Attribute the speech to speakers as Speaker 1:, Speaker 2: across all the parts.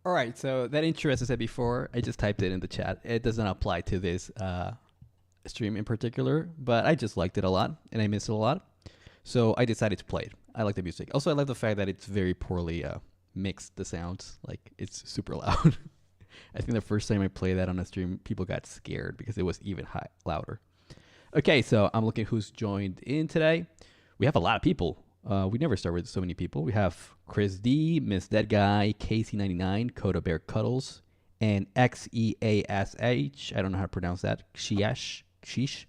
Speaker 1: All right, so that intro, as I said before, I just typed it in the chat. It does not apply to this stream in particular, but I just liked it a lot, and I missed it a lot. So I decided to play it. I like the music. Also, I like the fact that it's very poorly mixed, the sounds. Like, it's super loud. I think the first time I played that on a stream, people got scared because it was even louder. Okay, so I'm looking who's joined in today. We have a lot of people. We never start with so many people. We have Chris D, Miss Dead Guy, KC99, Coda Bear Cuddles, and XEASH. I don't know how to pronounce that. Sheesh.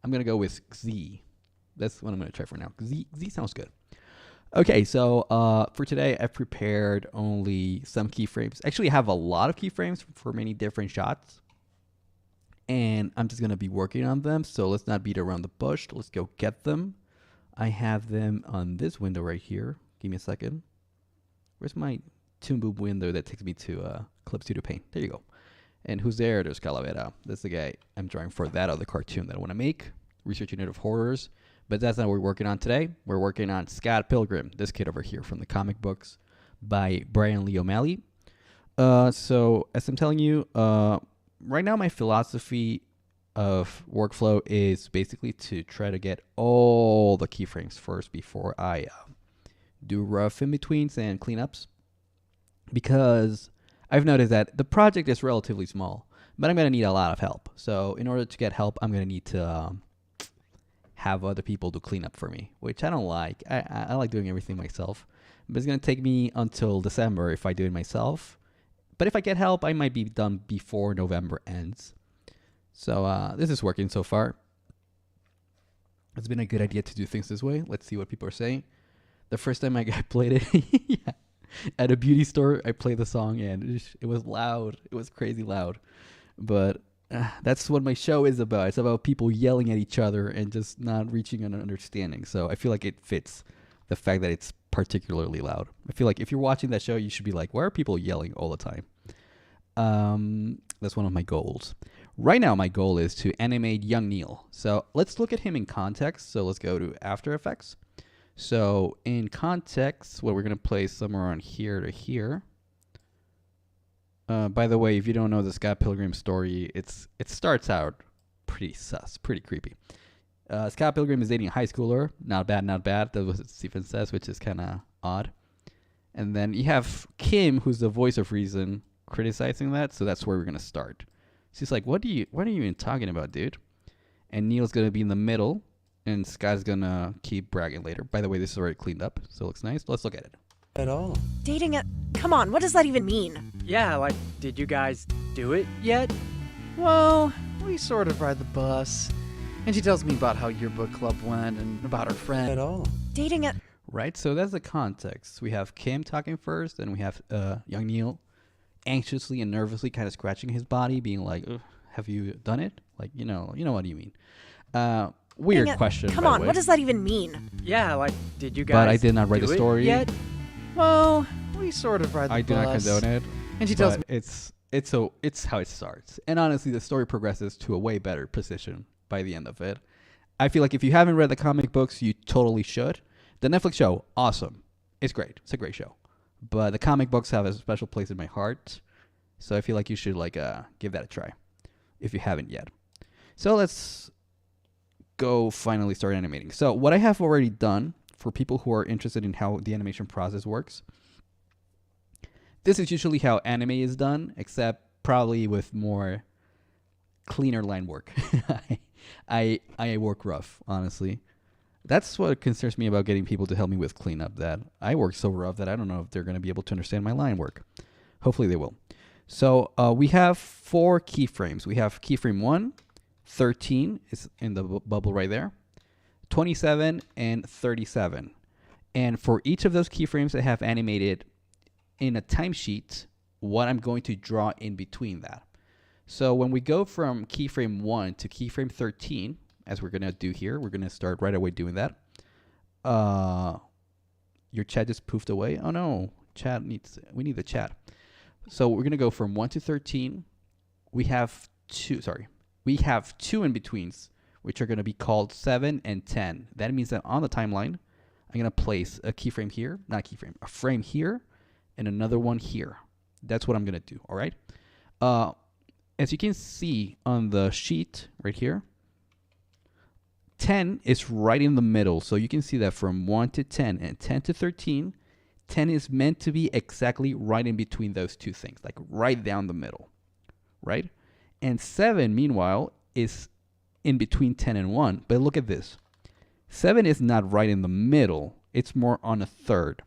Speaker 1: I'm going to go with Z. That's what I'm going to try for now. Z sounds good. Okay, so for today, I've prepared only some keyframes. Actually, I have a lot of keyframes for many different shots. And I'm just going to be working on them. So let's not beat around the bush. Let's go get them. I have them on this window right here. Give me a second. Where's my Toon Boom window that takes me to Clip Studio Paint? There you go. And who's there? There's Calavera. That's the guy I'm drawing for that other cartoon that I want to make. Research Unit of Horrors. But that's not what we're working on today. We're working on Scott Pilgrim, this kid over here from the comic books by Brian Lee O'Malley. So as I'm telling you, right now my philosophy of workflow is basically to try to get all the keyframes first before I do rough in-betweens and cleanups. Because I've noticed that the project is relatively small, but I'm going to need a lot of help. So in order to get help, I'm going to need to have other people do cleanup for me, which I don't like. I like doing everything myself. But it's going to take me until December if I do it myself. But if I get help, I might be done before November ends. So this is working so far. It's been a good idea to do things this way. Let's see what people are saying. The first time I played it, yeah, at a beauty store, I played the song and it was loud. It was crazy loud. But that's what my show is about. It's about people yelling at each other and just not reaching an understanding. So I feel like it fits the fact that it's particularly loud. I feel like if you're watching that show, you should be like, why are people yelling all the time? That's one of my goals. Right now, my goal is to animate young Neil. So let's look at him in context. So let's go to After Effects. So in context, what we're going to place somewhere on here to here. By the way, if you don't know the Scott Pilgrim story, it starts out pretty sus, pretty creepy. Scott Pilgrim is dating a high schooler. Not bad, not bad. That's what Stephen says, which is kind of odd. And then you have Kim, who's the voice of reason, criticizing that. So that's where we're going to start. She's like, what are you even talking about, dude? And Neil's going to be in the middle, and Scott's going to keep bragging later. By the way, this is already cleaned up, so it looks nice. Let's look at it.
Speaker 2: At all.
Speaker 3: Dating a... Come on, what does that even mean?
Speaker 2: Yeah, like, did you guys do it yet? Well, we sort of ride the bus. And she tells me about how your book club went and about her friend. At all.
Speaker 3: Dating a...
Speaker 1: Right, so that's the context. We have Kim talking first, and we have young Neil anxiously and nervously kind of scratching his body, being like, have you done it? Like, you know what do you mean? Weird question.
Speaker 3: Come on, what does that even mean?
Speaker 2: Yeah, like, did you guys
Speaker 1: But I did not write
Speaker 2: do
Speaker 1: the
Speaker 2: it
Speaker 1: story.
Speaker 2: yet? Well, we sort of ride the
Speaker 1: I
Speaker 2: bus.
Speaker 1: do not condone it.
Speaker 2: And she tells me
Speaker 1: it's how it starts. And honestly, the story progresses to a way better position by the end of it. I feel like if you haven't read the comic books, you totally should. The Netflix show, awesome. It's great. It's a great show. But the comic books have a special place in my heart. So I feel like you should give that a try if you haven't yet. So let's go finally start animating. So what I have already done for people who are interested in how the animation process works, this is usually how anime is done, except probably with more cleaner line work. I work rough, honestly. That's what concerns me about getting people to help me with cleanup, that I work so rough that I don't know if they're going to be able to understand my line work. Hopefully they will. So we have 4 keyframes. We have keyframe 1, 13 is in the bubble right there, 27, and 37. And for each of those keyframes, I have animated in a timesheet what I'm going to draw in between that. So when we go from keyframe 1 to keyframe 13, as we're going to do here, we're going to start right away doing that. Your chat just poofed away. Oh no, we need the chat. So we're going to go from 1 to 13. We have 2 in-betweens, which are going to be called 7 and 10. That means that on the timeline, I'm going to place a keyframe here, not a keyframe, a frame here, and another one here. That's what I'm going to do, all right? Uh, as you can see on the sheet right here, 10 is right in the middle. So you can see that from 1 to 10 and 10 to 13, 10 is meant to be exactly right in between those two things, like right down the middle, right? And 7, meanwhile, is in between 10 and 1. But look at this. 7 is not right in the middle. It's more on a third.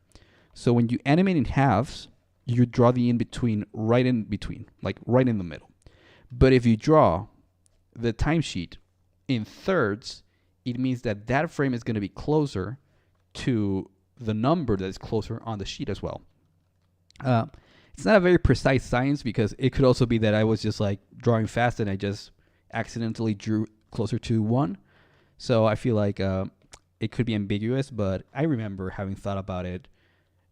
Speaker 1: So when you animate in halves, you draw the in-between, like right in the middle. But if you draw the timesheet in thirds, it means that that frame is going to be closer to the number that is closer on the sheet as well. It's not a very precise science because it could also be that I was just like drawing fast and I just accidentally drew closer to 1. So I feel like it could be ambiguous, but I remember having thought about it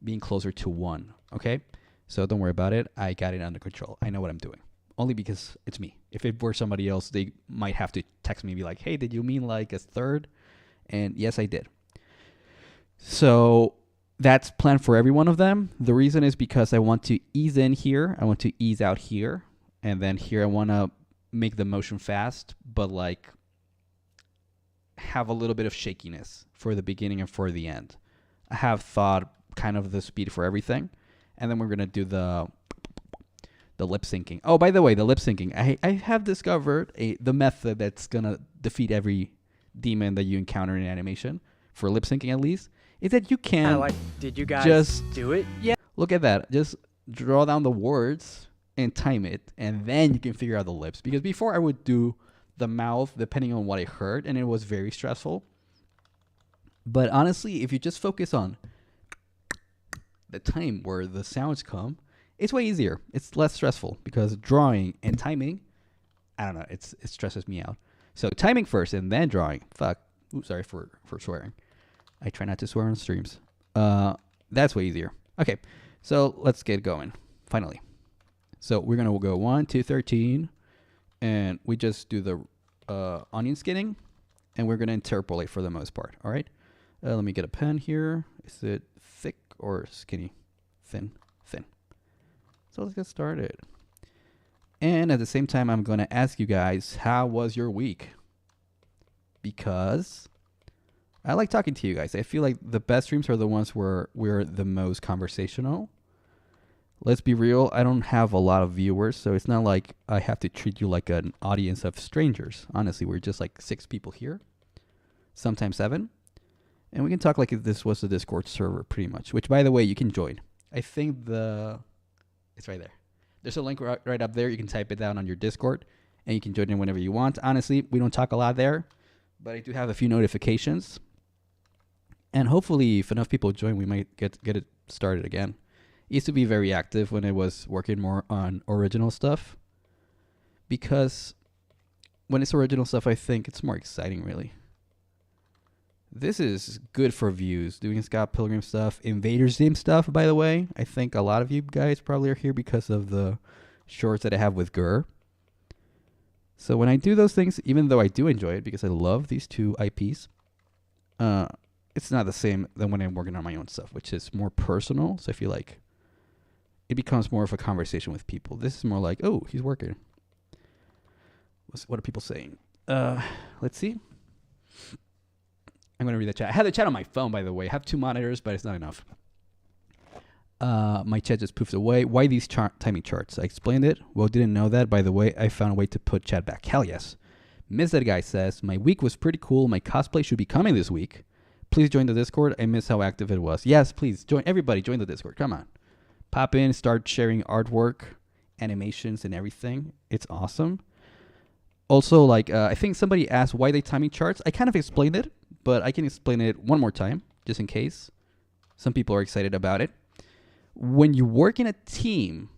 Speaker 1: being closer to 1. Okay? So don't worry about it. I got it under control. I know what I'm doing. Only because it's me. If it were somebody else, they might have to text me and be like, hey, did you mean like a third? And yes, I did. So that's planned for every one of them. The reason is because I want to ease in here. I want to ease out here. And then here I want to make the motion fast, but like have a little bit of shakiness for the beginning and for the end. I have thought kind of the speed for everything. And then we're going to do the lip syncing. Oh, by the way, the lip syncing. I have discovered the method that's going to defeat every demon that you encounter in animation, for lip syncing at least, is that you can
Speaker 2: did you guys
Speaker 1: just
Speaker 2: do it yet?
Speaker 1: Look at that. Just draw down the words and time it, and then you can figure out the lips. Because before I would do the mouth depending on what I heard, and it was very stressful. But honestly, if you just focus on the time where the sounds come, it's way easier. It's less stressful because drawing and timing, I don't know, it stresses me out. So timing first and then drawing. Fuck. Ooh, sorry for swearing. I try not to swear on streams. That's way easier. Okay, so let's get going. Finally. So we're going to go 1 to 13, and we just do the onion skinning, and we're going to interpolate for the most part. All right? Let me get a pen here. Is it thick or skinny? Thin. So let's get started. And at the same time, I'm going to ask you guys, how was your week? Because I like talking to you guys. I feel like the best streams are the ones where we're the most conversational. Let's be real, I don't have a lot of viewers, so it's not like I have to treat you like an audience of strangers. Honestly, we're just like 6 people here, sometimes 7. And we can talk like if this was a Discord server pretty much, which, by the way, you can join. I think it's right there. There's a link right up there. You can type it down on your Discord, and you can join in whenever you want. Honestly, we don't talk a lot there, but I do have a few notifications. And hopefully, if enough people join, we might get it started again. It used to be very active when I was working more on original stuff, because when it's original stuff, I think it's more exciting, really. This is good for views, doing Scott Pilgrim stuff, Invader's Zim stuff, by the way. I think a lot of you guys probably are here because of the shorts that I have with Gur. So when I do those things, even though I do enjoy it because I love these 2 IPs, it's not the same than when I'm working on my own stuff, which is more personal. So I feel like it becomes more of a conversation with people. This is more like, oh, he's working. What are people saying? Let's see. I'm going to read the chat. I had the chat on my phone, by the way. I have 2 monitors, but it's not enough. My chat just poofed away. Why these timing charts? I explained it. Well, didn't know that. By the way, I found a way to put chat back. Hell yes. Miss That Guy says, my week was pretty cool. My cosplay should be coming this week. Please join the Discord. I miss how active it was. Yes, please. Everybody join the Discord. Come on. Pop in, start sharing artwork, animations, and everything. It's awesome. Also, I think somebody asked why they timing charts. I kind of explained it, but I can explain it one more time, just in case some people are excited about it. When you work in a team,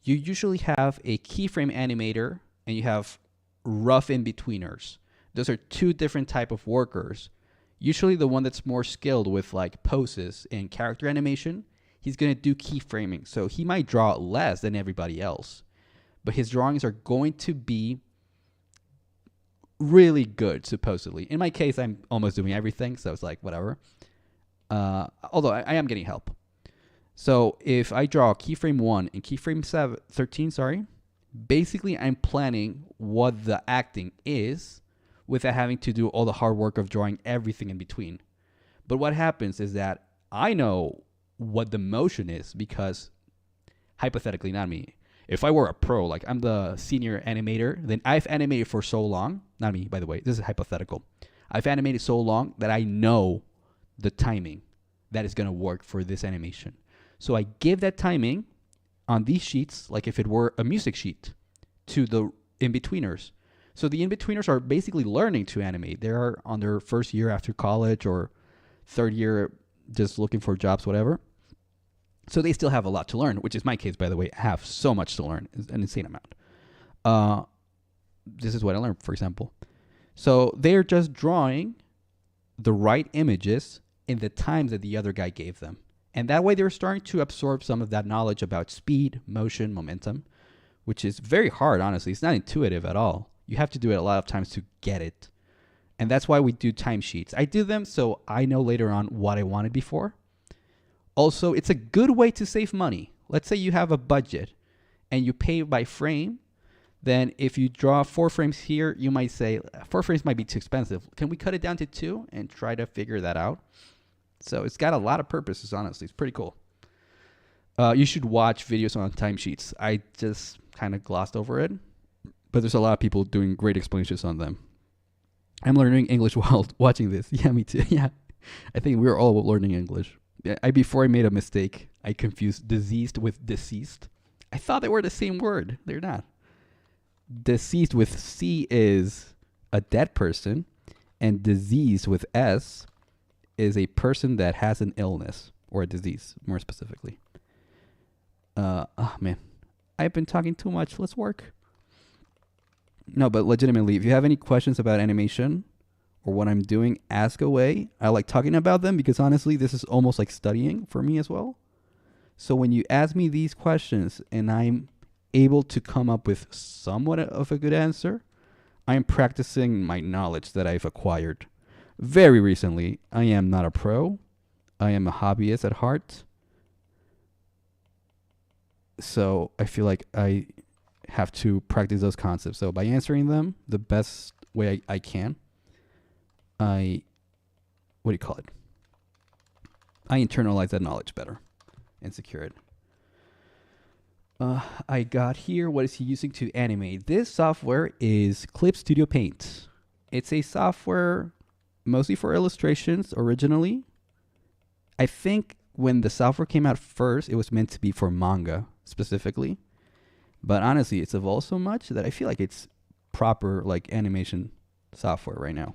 Speaker 1: you usually have a keyframe animator and you have rough in-betweeners. Those are 2 different type of workers. Usually the one that's more skilled with like poses and character animation, he's going to do keyframing. So he might draw less than everybody else, but his drawings are going to be really good, supposedly. In my case, I'm almost doing everything, so it's like, whatever. Although I am getting help. So if I draw keyframe 1 and keyframe 13, sorry, basically I'm planning what the acting is without having to do all the hard work of drawing everything in between. But what happens is that I know what the motion is because, hypothetically, not me, if I were a pro, like I'm the senior animator, then I've animated for so long, not me, by the way, this is hypothetical. I've animated so long that I know the timing that is going to work for this animation. So I give that timing on these sheets, like if it were a music sheet, to the in-betweeners. So the in-betweeners are basically learning to animate. They're on their first year after college or third year just looking for jobs, whatever. So they still have a lot to learn, which is my case, by the way. I have so much to learn, it's an insane amount. This is what I learned, for example. So they're just drawing the right images in the times that the other guy gave them. And that way they're starting to absorb some of that knowledge about speed, motion, momentum, which is very hard, honestly. It's not intuitive at all. You have to do it a lot of times to get it. And that's why we do timesheets. I do them so I know later on what I wanted before. Also, it's a good way to save money. Let's say you have a budget and you pay by frame. Then if you draw 4 frames here, you might say 4 frames might be too expensive. Can we cut it down to 2 and try to figure that out? So it's got a lot of purposes, honestly. It's pretty cool. You should watch videos on timesheets. I just kind of glossed over it, but there's a lot of people doing great explanations on them. I'm learning English while watching this. Yeah, me too. Yeah, I think we're all learning English. Before I made a mistake, I confused diseased with deceased. I thought they were the same word. They're not. Deceased with C is a dead person, and disease with S is a person that has an illness or a disease, more specifically. Oh man, I've been talking too much. Let's work. No, but legitimately, if you have any questions about animation or what I'm doing, ask away. I like talking about them because honestly, this is almost like studying for me as well. So when you ask me these questions and I'm able to come up with somewhat of a good answer, I'm practicing my knowledge that I've acquired very recently. I am not a pro. I am a hobbyist at heart. So I feel like I have to practice those concepts. So by answering them the best way I can, I internalize that knowledge better and secure it. I got here, what is he using to animate? This software is Clip Studio Paint. It's a software mostly for illustrations originally. I think when the software came out first, it was meant to be for manga specifically. But honestly, it's evolved so much that I feel like it's proper like animation software right now.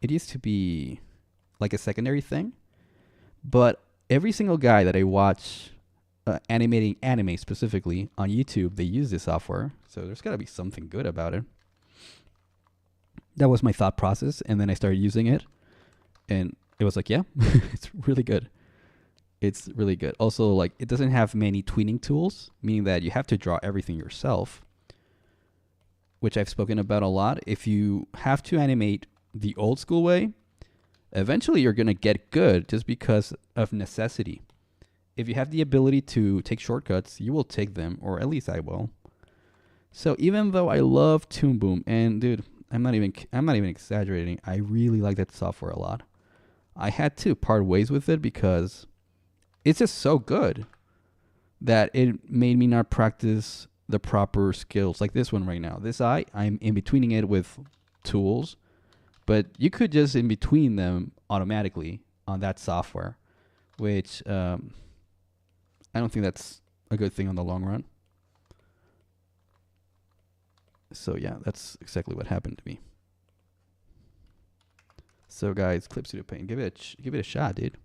Speaker 1: It used to be like a secondary thing, but every single guy that I watch animating anime specifically on YouTube, they use this software. So there's got to be something good about it. That was my thought process, and then I started using it, and it was like, yeah, it's really good. It's really good. Also, like, it doesn't have many tweening tools, meaning that you have to draw everything yourself, which I've spoken about a lot. If you have to animate the old school way, eventually you're going to get good just because of necessity. If you have the ability to take shortcuts, you will take them, or at least I will. So even though I love Toon Boom, and dude, I'm not even exaggerating, I really like that software a lot. I had to part ways with it because it's just so good that it made me not practice the proper skills like this one right now. This I'm in betweening it with tools, but you could just in between them automatically on that software, which I don't think that's a good thing on the long run. So yeah, that's exactly what happened to me. So guys, Clip Studio Paint, give it a shot, dude.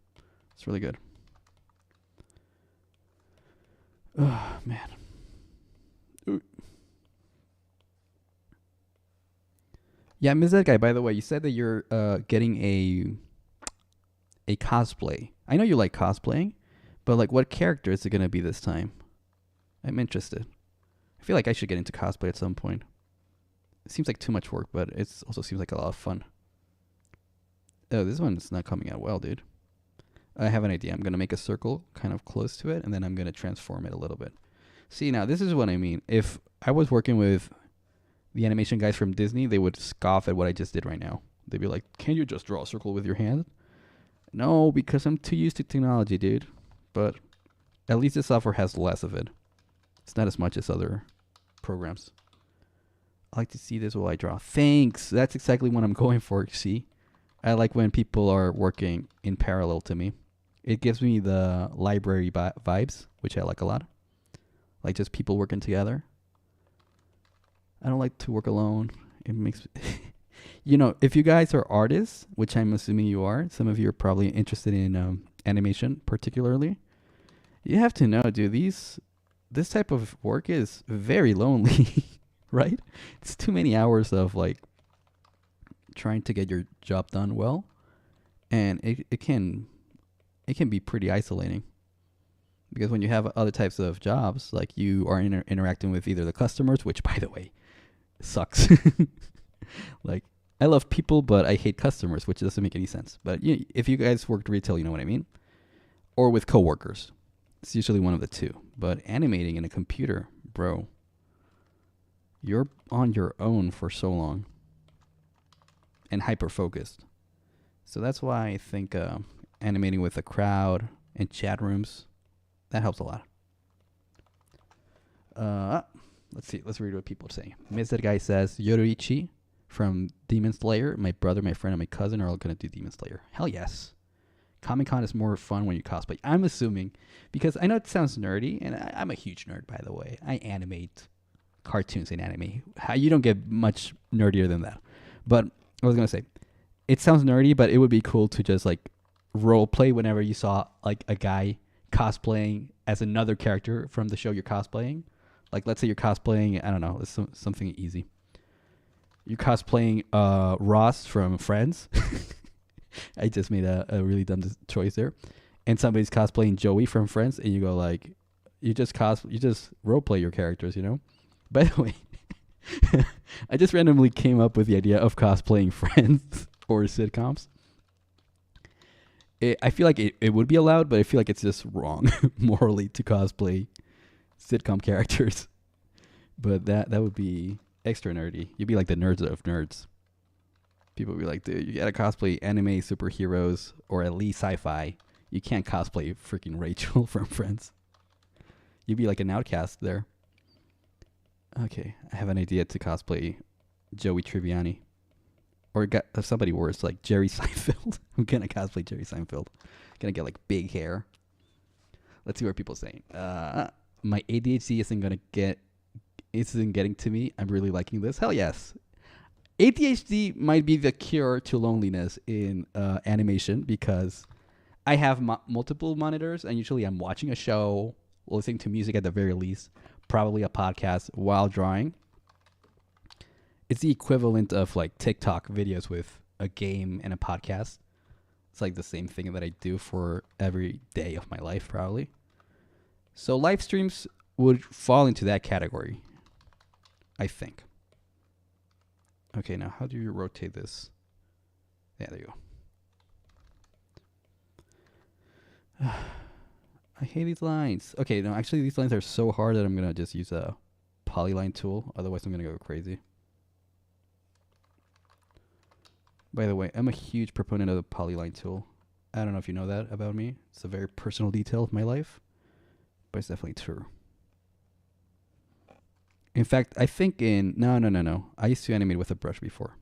Speaker 1: It's really good. Oh man. Ooh. Yeah, I miss that guy. By the way, you said that you're getting a cosplay. I know you like cosplaying, but like, what character is it gonna be this time? I'm interested. I feel like I should get into cosplay at some point. It seems like too much work, but it also seems like a lot of fun. Oh, this one's not coming out well, dude. I have an idea. I'm going to make a circle kind of close to it, and then I'm going to transform it a little bit. See, now, this is what I mean. If I was working with the animation guys from Disney, they would scoff at what I just did right now. They'd be like, can't you just draw a circle with your hand? No, because I'm too used to technology, dude. But at least this software has less of it. It's not as much as other programs. I like to see this while I draw. Thanks. That's exactly what I'm going for, see? I like when people are working in parallel to me. It gives me the library vibes, which I like a lot. Like just people working together. I don't like to work alone. It makes... You know, if you guys are artists, which I'm assuming you are, some of you are probably interested in animation particularly. You have to know, dude, this type of work is very lonely, right? It's too many hours of like trying to get your job done well, and it can be pretty isolating. Because when you have other types of jobs, like you are interacting with either the customers, which by the way sucks. Like, I love people, but I hate customers, which doesn't make any sense. But if you guys worked retail, you know what I mean. Or with coworkers. It's usually one of the two. But animating in a computer, bro, you're on your own for so long. And hyper-focused. So that's why I think animating with a crowd and chat rooms, that helps a lot. Let's see. Let's read what people say. Mr. Guy says, Yoruichi from Demon Slayer. My brother, my friend, and my cousin are all going to do Demon Slayer. Hell yes. Comic-Con is more fun when you cosplay. I'm assuming, because I know it sounds nerdy, and I'm a huge nerd, by the way. I animate cartoons in anime. You don't get much nerdier than that. But I was going to say, it sounds nerdy, but it would be cool to just like role play whenever you saw like a guy cosplaying as another character from the show you're cosplaying. Like, let's say you're cosplaying, I don't know, it's something easy. You're cosplaying Ross from Friends. I just made a really dumb choice there. And somebody's cosplaying Joey from Friends, and you go like, you just role play your characters, you know? By the way, I just randomly came up with the idea of cosplaying Friends or sitcoms. I feel like it would be allowed, but I feel like it's just wrong morally to cosplay sitcom characters. But that would be extra nerdy. You'd be like the nerds of nerds. People would be like, dude, you gotta cosplay anime superheroes or at least sci-fi. You can't cosplay freaking Rachel from Friends. You'd be like an outcast there. Okay, I have an idea to cosplay Joey Tribbiani. Or somebody worse, like Jerry Seinfeld. I'm gonna cosplay Jerry Seinfeld. Gonna get like big hair. Let's see what people are saying. My ADHD isn't getting to me. I'm really liking this. Hell yes. ADHD might be the cure to loneliness in animation, because I have multiple monitors, and usually I'm watching a show, listening to music at the very least, probably a podcast while drawing. It's the equivalent of like TikTok videos with a game and a podcast. It's like the same thing that I do for every day of my life, probably. So live streams would fall into that category, I think. Okay, now how do you rotate this? Yeah, there you go. I hate these lines. Okay, no, actually these lines are so hard that I'm going to just use a polyline tool. Otherwise I'm going to go crazy. By the way, I'm a huge proponent of the polyline tool. I don't know if you know that about me. It's a very personal detail of my life, but it's definitely true. In fact, I think no. I used to animate with a brush before.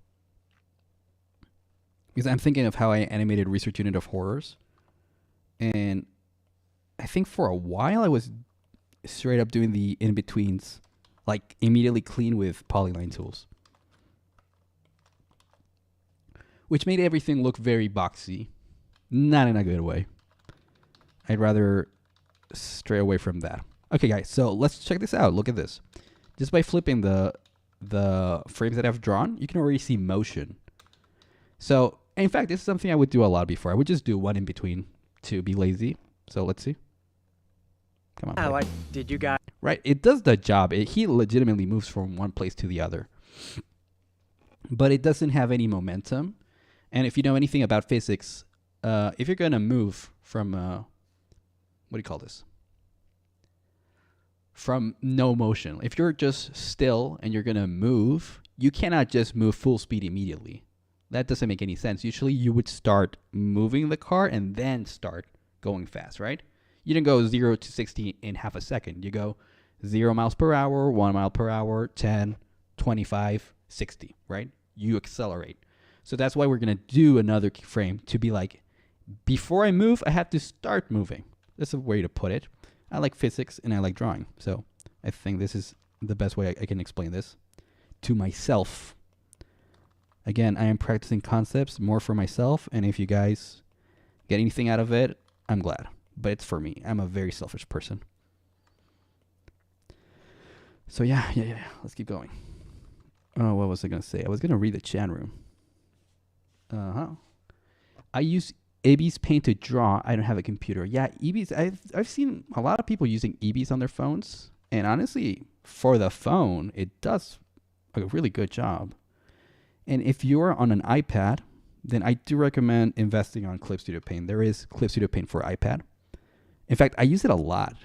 Speaker 1: Because I'm thinking of how I animated Research Unit of Horrors. And I think for a while I was straight up doing the in-betweens, like immediately clean with polyline tools. Which made everything look very boxy. Not in a good way. I'd rather stray away from that. Okay, guys, so let's check this out. Look at this. Just by flipping the frames that I've drawn, you can already see motion. So, in fact, this is something I would do a lot before. I would just do one in between to be lazy. So, let's see. Come on.
Speaker 2: Like, did you guys...
Speaker 1: Right, it does the job. He legitimately moves from one place to the other. But it doesn't have any momentum. And if you know anything about physics, if you're gonna move from what do you call this? From no motion. If you're just still and you're gonna move, you cannot just move full speed immediately. That doesn't make any sense. Usually you would start moving the car and then start going fast, right? You didn't go 0 to 60 in half a second. You go 0 miles per hour, 1 mile per hour, 10, 25, 60, right? You accelerate. So that's why we're going to do another frame to be like, before I move, I have to start moving. That's a way to put it. I like physics and I like drawing. So I think this is the best way I can explain this to myself. Again, I am practicing concepts more for myself. And if you guys get anything out of it, I'm glad. But it's for me. I'm a very selfish person. So yeah. Let's keep going. Oh, what was I going to say? I was going to read the chat room. I use EBS Paint to draw. I don't have a computer. Yeah, EBS. I've seen a lot of people using EBS on their phones. And honestly, for the phone, it does a really good job. And if you're on an iPad, then I do recommend investing on Clip Studio Paint. There is Clip Studio Paint for iPad. In fact, I use it a lot.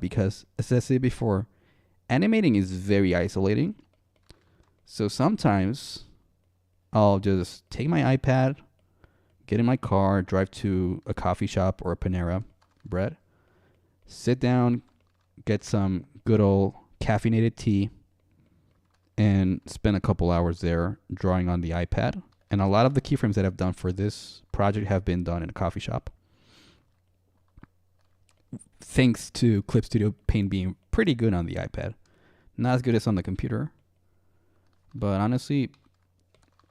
Speaker 1: Because, as I said before, animating is very isolating. So sometimes I'll just take my iPad, get in my car, drive to a coffee shop or a Panera Bread, sit down, get some good old caffeinated tea, and spend a couple hours there drawing on the iPad. And a lot of the keyframes that I've done for this project have been done in a coffee shop. Thanks to Clip Studio Paint being pretty good on the iPad. Not as good as on the computer. But honestly,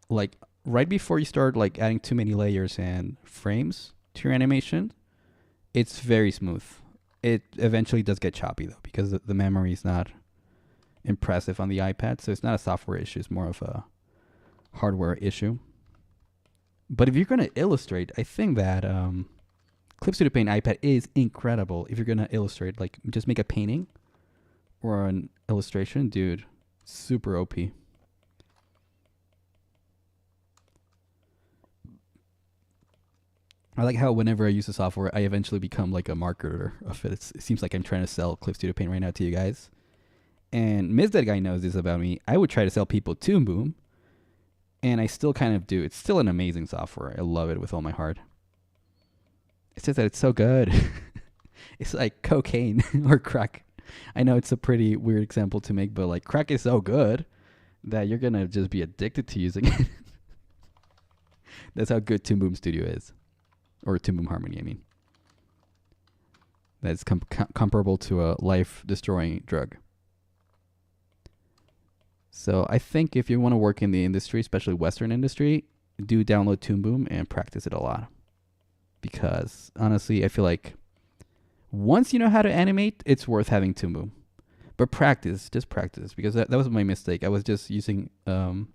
Speaker 1: like right before you start like adding too many layers and frames to your animation, it's very smooth. It eventually does get choppy though, because the memory is not impressive on the iPad. So it's not a software issue, it's more of a hardware issue. But if you're going to illustrate, I think that Clip Studio Paint iPad is incredible. If you're going to illustrate, like just make a painting or an illustration, dude, super OP. I like how whenever I use the software, I eventually become like a marketer of it. It seems like I'm trying to sell Clip Studio Paint right now to you guys. And Ms. That Guy knows this about me. I would try to sell people Toon Boom, and I still kind of do. It's still an amazing software. I love it with all my heart. It's just that it's so good. It's like cocaine or crack. I know it's a pretty weird example to make, but like crack is so good that you're going to just be addicted to using it. That's how good Toon Boom Studio is. Or Toon Boom Harmony, I mean. That's comparable to a life-destroying drug. So I think if you want to work in the industry, especially Western industry, do download Toon Boom and practice it a lot. Because honestly, I feel like once you know how to animate, it's worth having Toon Boom. But just practice, because that was my mistake. I was just using too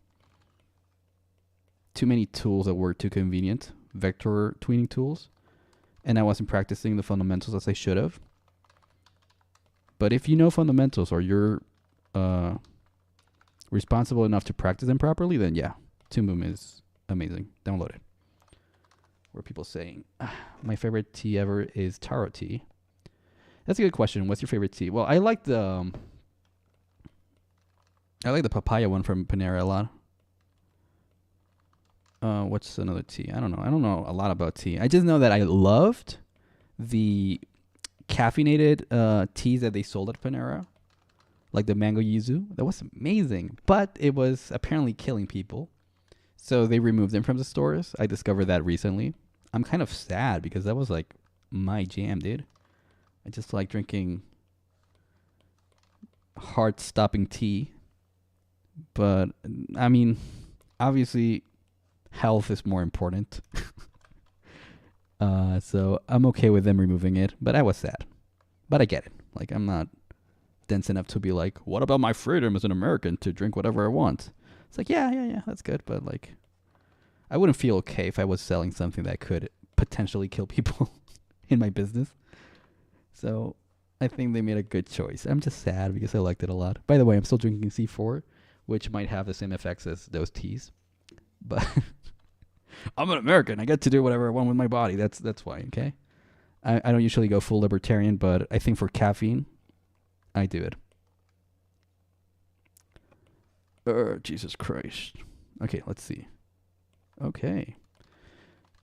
Speaker 1: many tools that were too convenient, vector tweening tools, and I wasn't practicing the fundamentals as I should have. But if you know fundamentals or you're responsible enough to practice them properly, then yeah, Toon Boom is amazing. Download it. What are people saying? My favorite tea ever is taro tea. That's a good question. What's your favorite tea? Well, I like the papaya one from Panera a lot. What's another tea? I don't know a lot about tea. I just know that I loved the caffeinated teas that they sold at Panera, like the mango yuzu. That was amazing, but it was apparently killing people, so they removed them from the stores. I discovered that recently. I'm kind of sad because that was like my jam, dude. I just like drinking heart-stopping tea, but I mean, obviously, health is more important. So I'm okay with them removing it, but I was sad. But I get it. Like, I'm not dense enough to be like, what about my freedom as an American to drink whatever I want? It's like, yeah, that's good. But like, I wouldn't feel okay if I was selling something that could potentially kill people in my business. So I think they made a good choice. I'm just sad because I liked it a lot. By the way, I'm still drinking C4, which might have the same effects as those teas. But I'm an American. I get to do whatever I want with my body. That's why. Okay. I don't usually go full libertarian, but I think for caffeine, I do it. Jesus Christ. Okay, let's see. Okay.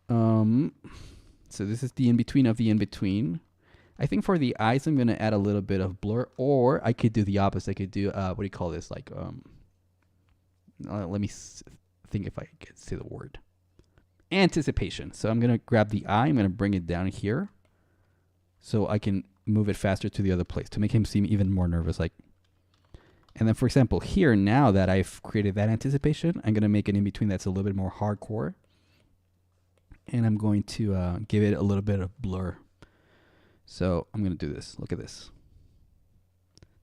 Speaker 1: So this is the in-between of the in-between. I think for the eyes, I'm going to add a little bit of blur, or I could do the opposite. I could do, what do you call this? Like, let me think if I can say the word. Anticipation. So I'm going to grab the eye. I'm going to bring it down here so I can move it faster to the other place to make him seem even more nervous. Like, and then, for example, here, now that I've created that anticipation, I'm going to make an in-between that's a little bit more hardcore. And I'm going to give it a little bit of blur. So I'm going to do this. Look at this.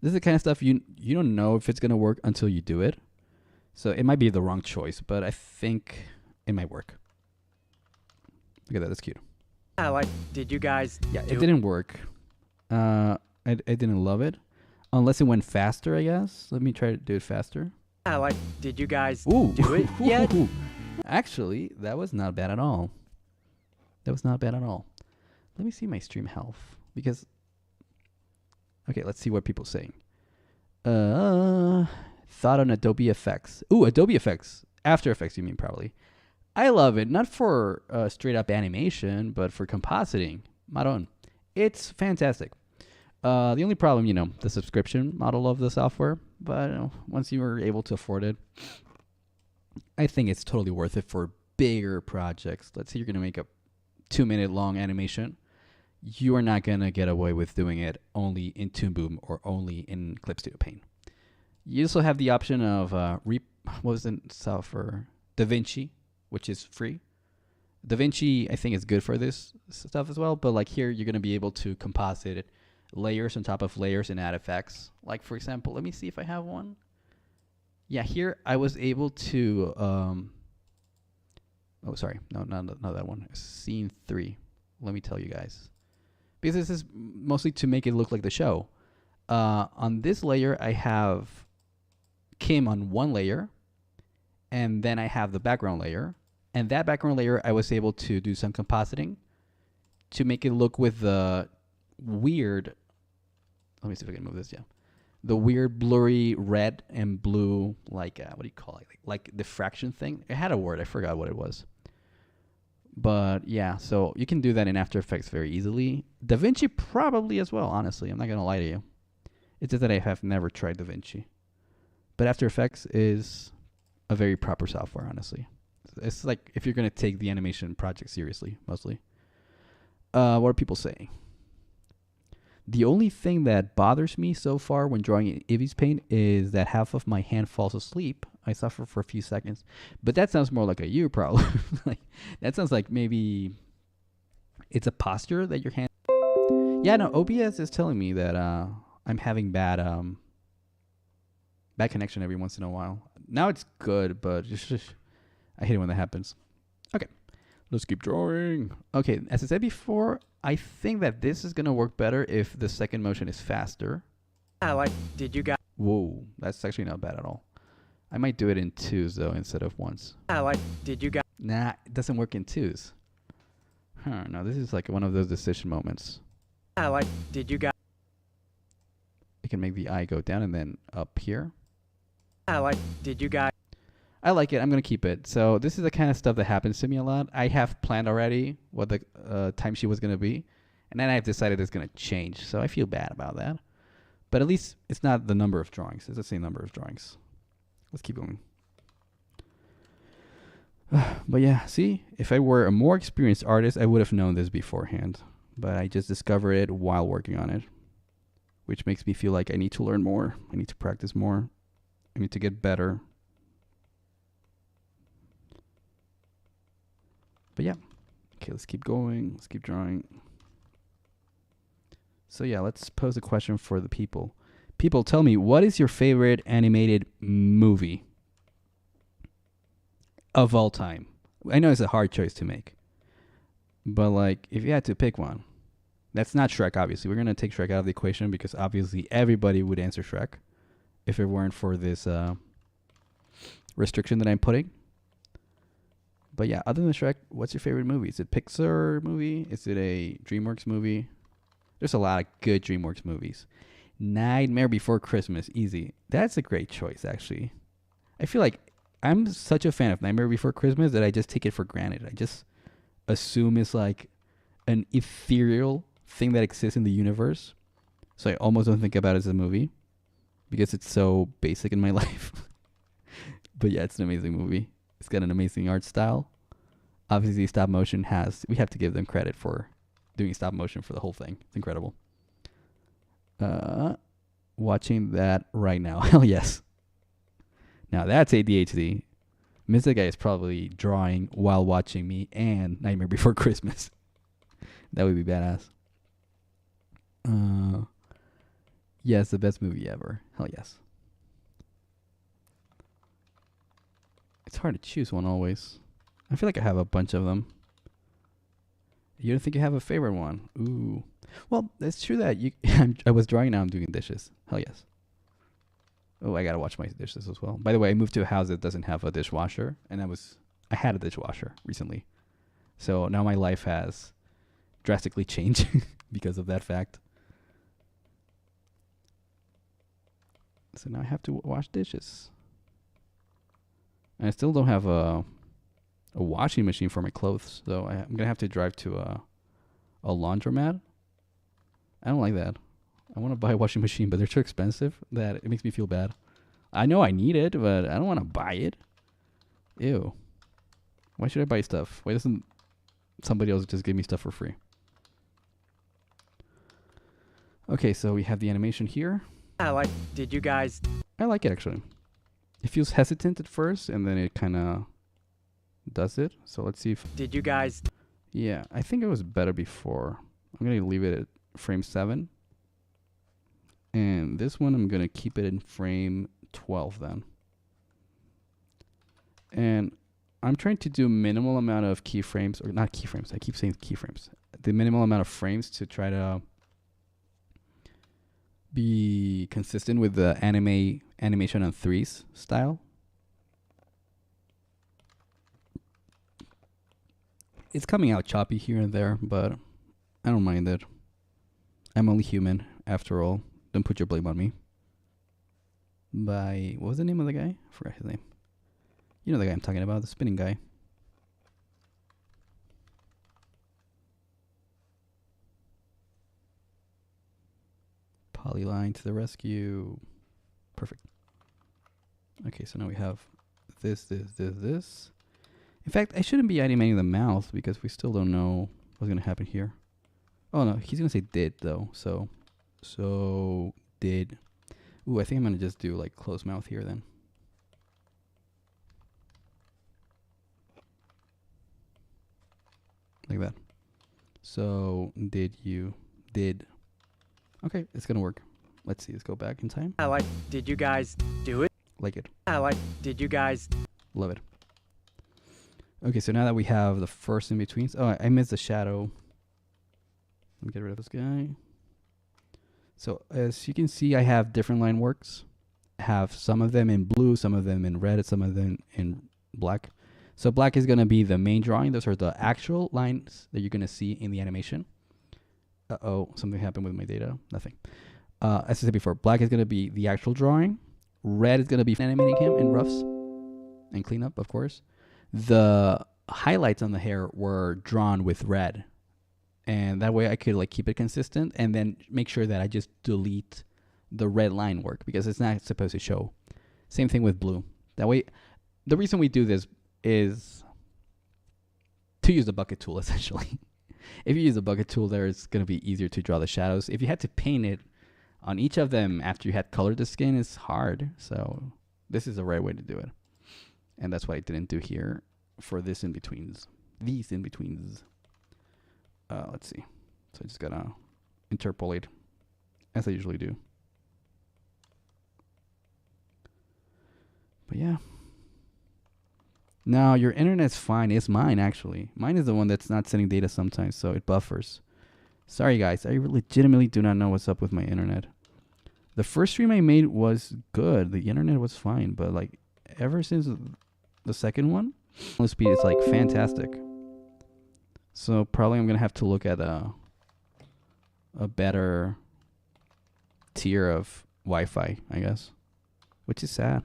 Speaker 1: This is the kind of stuff you don't know if it's going to work until you do it. So it might be the wrong choice, but I think it might work. Look at that. That's cute.
Speaker 2: Did you guys?
Speaker 1: Yeah, it didn't work. I didn't love it. Unless it went faster, I guess. Let me try to do it faster.
Speaker 2: Did you guys
Speaker 1: do
Speaker 2: it yet?
Speaker 1: Actually, that was not bad at all. That was not bad at all. Let me see my stream health. Because, okay, let's see what people are saying. Thought on Adobe Effects. Ooh, Adobe Effects. After Effects, you mean probably. I love it. Not for straight up animation, but for compositing. Maron. It's fantastic. The only problem, the subscription model of the software. But once you are able to afford it, I think it's totally worth it for bigger projects. Let's say you're going to make a 2-minute long animation. You are not going to get away with doing it only in Toon Boom or only in Clip Studio Paint. You also have the option of what was the software? DaVinci, which is free. DaVinci, I think, is good for this stuff as well. But like here, you're going to be able to composite layers on top of layers and add effects. Like, for example, let me see if I have one. Yeah, here I was able to, oh, sorry, no, not that one. Scene 3. Let me tell you guys. Because this is mostly to make it look like the show. On this layer, I have Kim on one layer, and then I have the background layer. And that background layer, I was able to do some compositing to make it look with the weird, let me see if I can move this, yeah. The weird blurry red and blue, like, what do you call it? Like diffraction thing. It had a word. I forgot what it was. But yeah, so you can do that in After Effects very easily. DaVinci probably as well, honestly. I'm not going to lie to you. It's just that I have never tried DaVinci. But After Effects is a very proper software, honestly. It's like if you're going to take the animation project seriously, mostly. What are people saying? The only thing that bothers me so far when drawing in Eevee's paint is that half of my hand falls asleep. I suffer for a few seconds. But that sounds more like a you problem. Like, that sounds like maybe it's a posture that your hand... Yeah, no, OBS is telling me that I'm having bad connection every once in a while. Now it's good, but I hate it when that happens. Okay, let's keep drawing. Okay, as I said before, I think that this is going to work better if the second motion is faster.
Speaker 2: Did you guys?
Speaker 1: Whoa, that's actually not bad at all. I might do it in twos, though, instead of ones.
Speaker 2: Did you guys?
Speaker 1: Nah, it doesn't work in twos. No, this is like one of those decision moments.
Speaker 2: Did you guys?
Speaker 1: I can make the eye go down and then up here.
Speaker 2: Did you guys?
Speaker 1: I like it. I'm going to keep it. So this is the kind of stuff that happens to me a lot. I have planned already what the timesheet was going to be. And then I've decided it's going to change. So I feel bad about that. But at least it's not the number of drawings. It's the same number of drawings. Let's keep going. But yeah, see? If I were a more experienced artist, I would have known this beforehand. But I just discovered it while working on it. Which makes me feel like I need to learn more. I need to practice more. I need to get better. But yeah. Okay, let's keep going. Let's keep drawing. So yeah, let's pose a question for the people. People, tell me, what is your favorite animated movie of all time? I know it's a hard choice to make. But like, if you had to pick one, that's not Shrek, obviously. We're going to take Shrek out of the equation because obviously everybody would answer Shrek if it weren't for this restriction that I'm putting. But yeah, other than Shrek, what's your favorite movie? Is it Pixar movie? Is it a DreamWorks movie? There's a lot of good DreamWorks movies. Nightmare Before Christmas, easy. That's a great choice, actually. I feel like I'm such a fan of Nightmare Before Christmas that I just take it for granted. I just assume it's like an ethereal thing that exists in the universe. So I almost don't think about it as a movie because it's so basic in my life. But yeah, it's an amazing movie. It's got an amazing art style. Obviously, stop motion we have to give them credit for doing stop motion for the whole thing. It's incredible. Watching that right now. Hell yes. Now that's ADHD. Mr. Guy is probably drawing while watching me and Nightmare Before Christmas. That would be badass. Yes, the best movie ever. Hell yes. It's hard to choose one always. I feel like I have a bunch of them. You don't think you have a favorite one? Ooh. Well, it's true that I was drawing, now I'm doing dishes. Hell yes. Oh, I gotta watch my dishes as well. By the way, I moved to a house that doesn't have a dishwasher, and I had a dishwasher recently. So now my life has drastically changed because of that fact. So now I have to wash dishes. And I still don't have a washing machine for my clothes, so I'm gonna have to drive to a laundromat. I don't like that. I want to buy a washing machine, but they're too expensive that it makes me feel bad. I know I need it, but I don't want to buy it. Ew. Why should I buy stuff? Why doesn't somebody else just give me stuff for free? Okay, so we have the animation here.
Speaker 2: I like. Did you guys?
Speaker 1: I like it actually. It feels hesitant at first, and then it kind of does it. So let's see if.
Speaker 2: Did you guys?
Speaker 1: Yeah, I think it was better before. I'm gonna leave it at frame 7. And this one, I'm going to keep it in frame 12 then. And I'm trying to do minimal amount of keyframes, or not keyframes, I keep saying keyframes. The minimal amount of frames to try to be consistent with the animation on 3s style. It's coming out choppy here and there, but I don't mind it. I'm only human, after all. Don't put your blame on me. What was the name of the guy? I forgot his name. You know the guy I'm talking about, the spinning guy. Polyline to the rescue. Perfect. Okay, so now we have this. In fact, I shouldn't be animating the mouth because we still don't know what's going to happen here. Oh no, he's going to say did though, so did. Ooh, I think I'm going to just do like closed mouth here then. Like that. So did. Okay, it's going to work. Let's see, let's go back in time.
Speaker 2: I like. Did you guys do it?
Speaker 1: Like it.
Speaker 2: I like. Did you guys?
Speaker 1: Love it. Okay, so now that we have the first in-betweens. Oh, I missed the shadow. Let me get rid of this guy. So as you can see, I have different line works. I have some of them in blue, some of them in red, and some of them in black. So black is going to be the main drawing. Those are the actual lines that you're going to see in the animation. Uh-oh, something happened with my data. Nothing. As I said before, black is going to be the actual drawing. Red is going to be animating him in roughs and cleanup, of course. The highlights on the hair were drawn with red. And that way I could like keep it consistent and then make sure that I just delete the red line work because it's not supposed to show. Same thing with blue. That way, the reason we do this is to use the bucket tool essentially. If you use the bucket tool there, it's going to be easier to draw the shadows. If you had to paint it on each of them after you had colored the skin, it's hard. So this is the right way to do it. And that's what I didn't do here for this in-betweens. These in-betweens. Let's see. So I just gotta interpolate as I usually do. But yeah. Now your internet's fine. It's mine actually. Mine is the one that's not sending data sometimes, so it buffers. Sorry guys, I legitimately do not know what's up with my internet. The first stream I made was good. The internet was fine, but like ever since the second one, The speed is like fantastic. So probably I'm gonna have to look at a better tier of Wi-Fi, I guess, which is sad.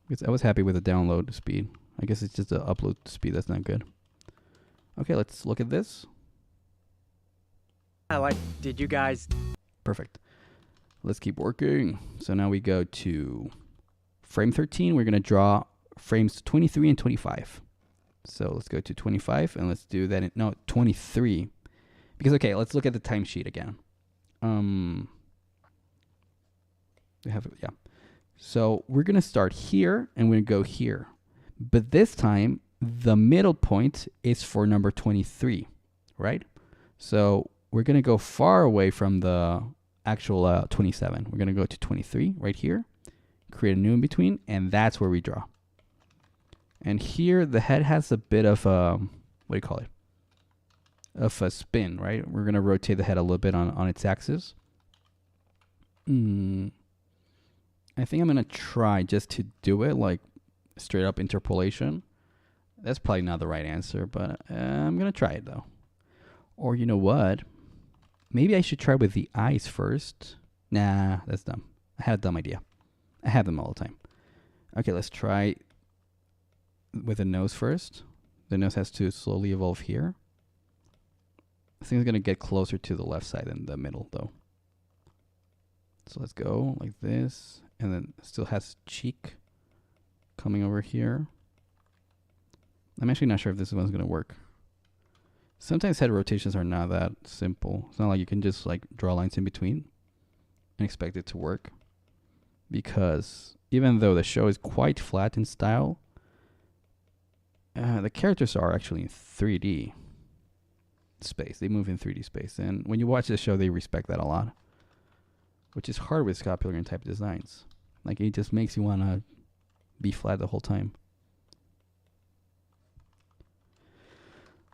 Speaker 1: Because I was happy with the download speed. I guess it's just the upload speed that's not good. Okay, let's look at this.
Speaker 2: Did you guys?
Speaker 1: Perfect. Let's keep working. So now we go to frame 13. We're gonna draw frames 23 and 25. So let's go to 25 and let's do that. No, 23. Because okay, let's look at the timesheet again. We have yeah. So we're gonna start here and we're gonna go here, but this time the middle point is for number 23, right? So we're gonna go far away from the actual 27. We're gonna go to 23 right here, create a new in between, and that's where we draw. And here the head has a bit of what do you call it? Of a spin, right? We're gonna rotate the head a little bit on its axis. I think I'm gonna try just to do it like straight up interpolation. That's probably not the right answer, but I'm gonna try it though. Or you know what? Maybe I should try with the eyes first. Nah, that's dumb. I had a dumb idea. I have them all the time. Okay, let's try with the nose first. The nose has to slowly evolve here. I think it's gonna get closer to the left side than the middle though. So let's go like this, and then still has cheek coming over here. I'm actually not sure if this one's gonna work. Sometimes head rotations are not that simple. It's not like you can just like draw lines in between and expect it to work. Because even though the show is quite flat in style, the characters are actually in 3D space. They move in 3D space. And when you watch the show, they respect that a lot. Which is hard with Scott Pilgrim type designs. Like, it just makes you want to be flat the whole time.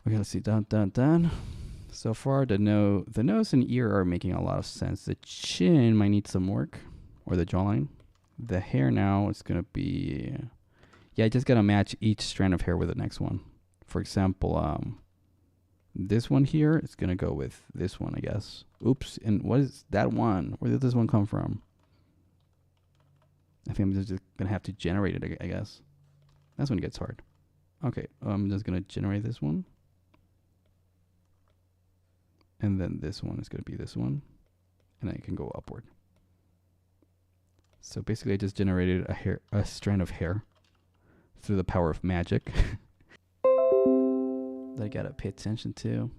Speaker 1: Okay, let's see. Done. So far, the nose and ear are making a lot of sense. The chin might need some work. Or the jawline. The hair now is going to be... yeah, I just got to match each strand of hair with the next one. For example, this one here is going to go with this one, I guess. Oops. And what is that one? Where did this one come from? I think I'm just going to have to generate it, I guess. That's when it gets hard. Okay. I'm just going to generate this one. And then this one is going to be this one. And then it can go upward. So basically I just generated a strand of hair through the power of magic. That I gotta pay attention to.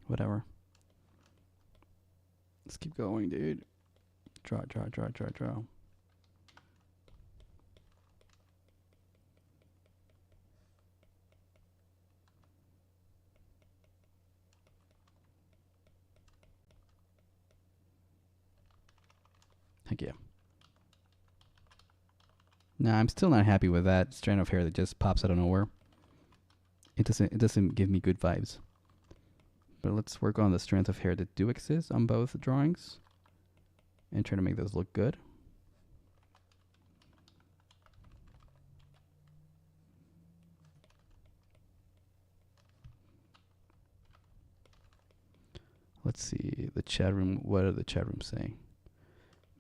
Speaker 1: Whatever. Let's keep going, dude. Draw. Heck yeah. Nah, I'm still not happy with that strand of hair that just pops out of nowhere. It doesn't give me good vibes. But let's work on the strands of hair that do exist on both drawings and try to make those look good. Let's see the chat room. What are the chat rooms saying?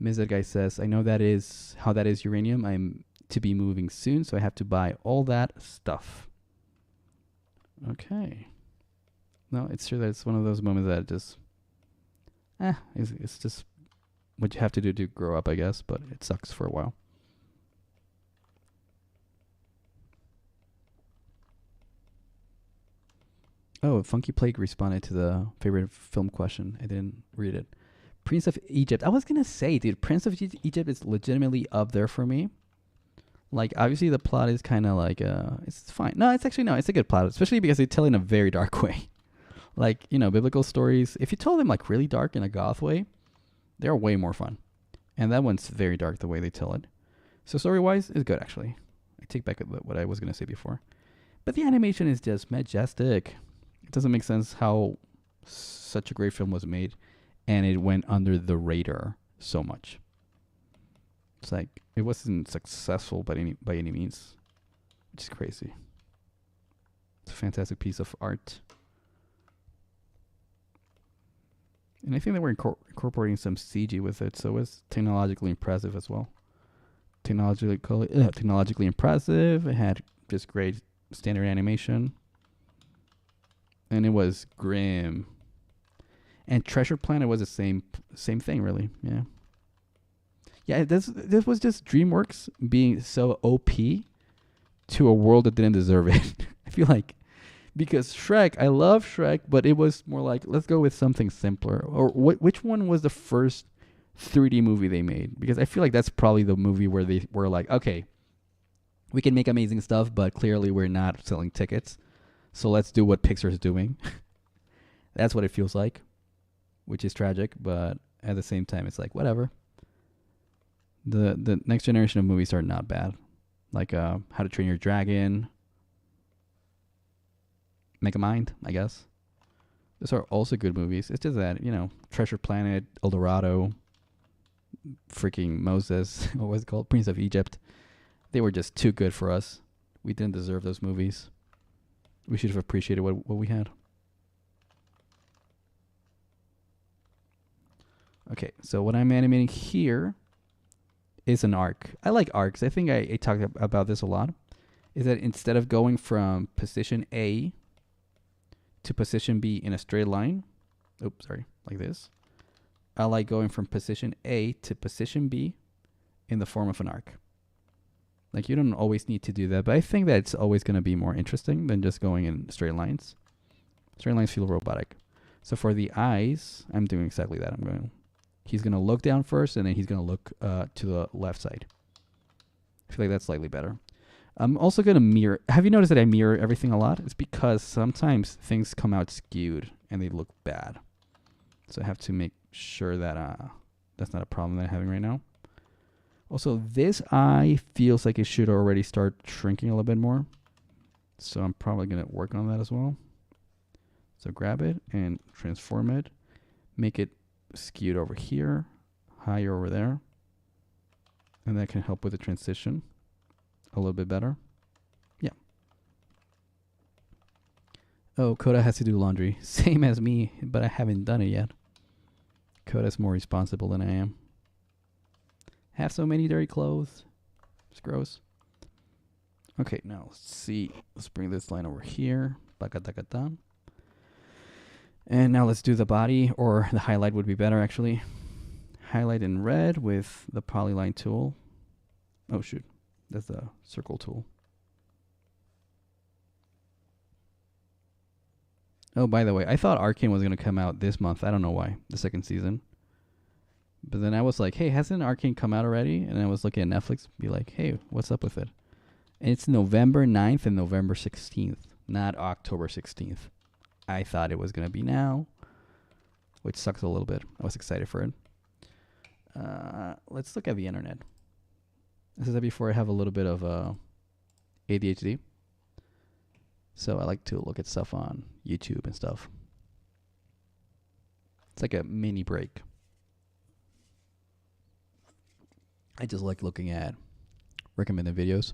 Speaker 1: Mized guy says, I know that is how that is uranium. I'm to be moving soon, so I have to buy all that stuff. Okay. No, it's true that it's one of those moments that just, it's just what you have to do to grow up, I guess, but it sucks for a while. Oh, Funky Plague responded to the favorite film question. I didn't read it. Prince of Egypt. I was going to say, dude, Prince of Egypt is legitimately up there for me. Like, obviously the plot is kind of like, it's fine. No, it's actually, no, it's a good plot, especially because they tell it in a very dark way. Like, you know, biblical stories, if you tell them like really dark in a goth way, they're way more fun. And that one's very dark the way they tell it. So story-wise, it's good, actually. I take back what I was going to say before. But the animation is just majestic. It doesn't make sense how such a great film was made, and it went under the radar so much. It's like it wasn't successful by any means, which is crazy. It's a fantastic piece of art, and I think they were incorporating some CG with it, so it was technologically impressive as well. Technologically impressive. It had just great standard animation, and it was grim. And Treasure Planet was the same thing, really. Yeah. This was just DreamWorks being so OP to a world that didn't deserve it. I feel like, because Shrek, I love Shrek, but it was more like, let's go with something simpler. Or which one was the first 3D movie they made? Because I feel like that's probably the movie where they were like, okay, we can make amazing stuff, but clearly we're not selling tickets, so let's do what Pixar's doing. That's what it feels like, which is tragic, but at the same time, it's like, whatever. The next generation of movies are not bad. Like How to Train Your Dragon, Megamind, I guess. Those are also good movies. It's just that, Treasure Planet, El Dorado, freaking Moses, what was it called? Prince of Egypt. They were just too good for us. We didn't deserve those movies. We should have appreciated what we had. Okay, so what I'm animating here is an arc. I like arcs. I think I talked about this a lot. Is that instead of going from position A to position B in a straight line, like this, I like going from position A to position B in the form of an arc. Like, you don't always need to do that, but I think that it's always going to be more interesting than just going in straight lines. Straight lines feel robotic. So for the eyes, I'm doing exactly that. He's going to look down first, and then he's going to look to the left side. I feel like that's slightly better. I'm also going to mirror. Have you noticed that I mirror everything a lot? It's because sometimes things come out skewed and they look bad. So I have to make sure that that's not a problem that I'm having right now. Also, this eye feels like it should already start shrinking a little bit more. So I'm probably going to work on that as well. So grab it and transform it. Make it skewed over here, higher over there. And that can help with the transition a little bit better. Yeah. Oh, Coda has to do laundry. Same as me, but I haven't done it yet. Coda's more responsible than I am. Have so many dirty clothes. It's gross. Okay, now let's see. Let's bring this line over here. Bakatakatam. And now let's do the body, or the highlight would be better actually. Highlight in red with the polyline tool. Oh shoot, that's the circle tool. Oh, by the way, I thought Arcane was going to come out this month. I don't know why, the second season. But then I was like, hey, hasn't Arcane come out already? And I was looking at Netflix, be like, hey, what's up with it? And it's November 9th and November 16th, not October 16th. I thought it was going to be now, which sucks a little bit. I was excited for it. Let's look at the internet. As I said before, I have a little bit of ADHD. So I like to look at stuff on YouTube and stuff. It's like a mini break. I just like looking at recommended videos.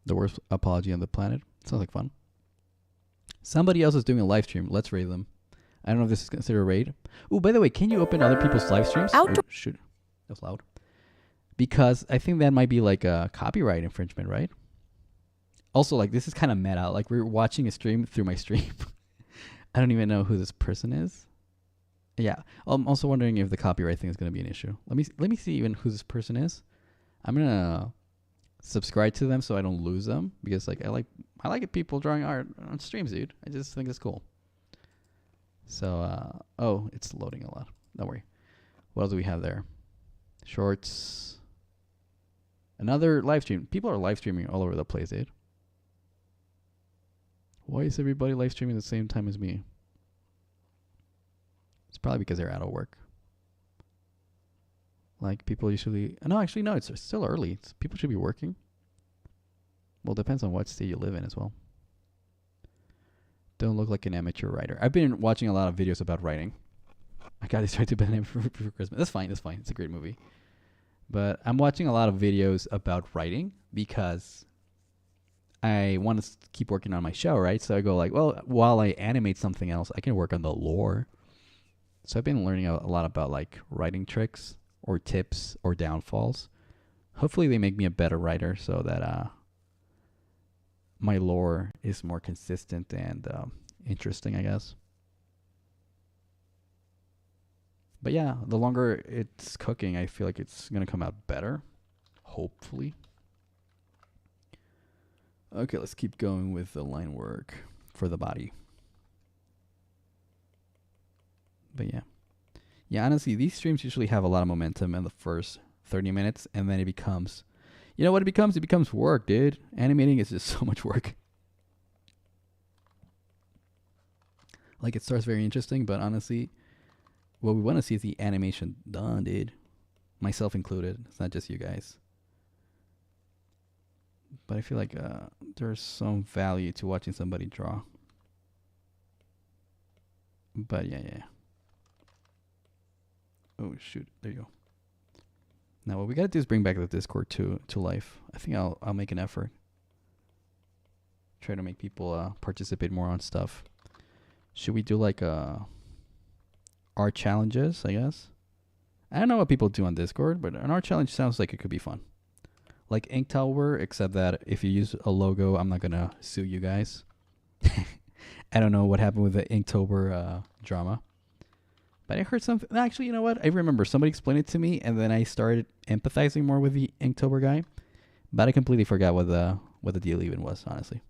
Speaker 1: The worst apology on the planet. Sounds like fun. Somebody else is doing a live stream. Let's raid them. I don't know if this is considered a raid. Oh, by the way, can you open other people's live streams? Oh, shoot. That was loud. Because I think that might be like a copyright infringement, right? Also, like, this is kind of meta. Like, we're watching a stream through my stream. I don't even know who this person is. Yeah. I'm also wondering if the copyright thing is going to be an issue. Let me see even who this person is. I'm going to subscribe to them so I don't lose them, because like I like it, people drawing art on streams, dude. I just think it's cool. So oh, it's loading a lot. Don't worry. What else do we have there? Shorts. Another live stream. People are live streaming all over the place, dude. Why is everybody live streaming at the same time as me? It's probably because they're out of work. Like, people usually... No, actually, no, it's still early. People should be working. Well, depends on what state you live in as well. Don't look like an amateur writer. I've been watching a lot of videos about writing. I got distracted by the for Christmas. That's fine. That's fine. It's a great movie. But I'm watching a lot of videos about writing because I want to keep working on my show, right? So I go like, well, while I animate something else, I can work on the lore. So I've been learning a lot about like writing tricks or tips or downfalls. Hopefully they make me a better writer so that my lore is more consistent and interesting, I guess. But yeah, the longer it's cooking, I feel like it's going to come out better. Hopefully. Okay, let's keep going with the line work for the body. But yeah. Yeah, honestly, these streams usually have a lot of momentum in the first 30 minutes, and then it becomes... You know what it becomes? It becomes work, dude. Animating is just so much work. Like, it starts very interesting, but honestly, what we want to see is the animation done, dude. Myself included. It's not just you guys. But I feel like there's some value to watching somebody draw. But yeah. Oh, shoot. There you go. Now, what we got to do is bring back the Discord to life. I think I'll make an effort. Try to make people participate more on stuff. Should we do like art challenges, I guess? I don't know what people do on Discord, but an art challenge sounds like it could be fun. Like Inktober, except that if you use a logo, I'm not going to sue you guys. I don't know what happened with the Inktober drama. But I heard something. Actually, you know what? I remember somebody explained it to me, and then I started empathizing more with the Inktober guy. But I completely forgot what the deal even was, honestly.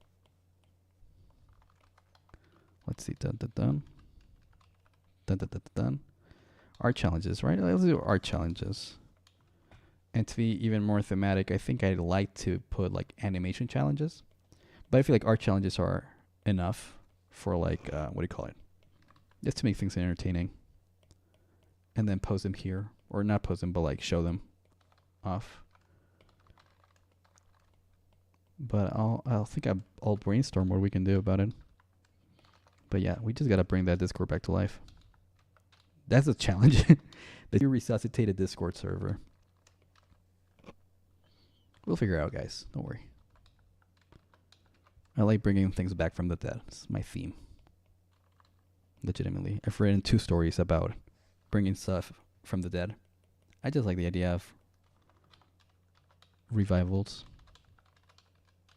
Speaker 1: Let's see. Dun. Art challenges, right? Let's do art challenges. And to be even more thematic, I think I'd like to put like animation challenges. But I feel like art challenges are enough for like, what do you call it? Just to make things entertaining. And then pose them here. Or not pose them, but like show them off. But I'll think I'll brainstorm what we can do about it. But yeah, we just got to bring that Discord back to life. That's a challenge. That you resuscitate a Discord server. We'll figure it out, guys. Don't worry. I like bringing things back from the dead. It's my theme. Legitimately. I've written 2 stories about bringing stuff from the dead. I just like the idea of revivals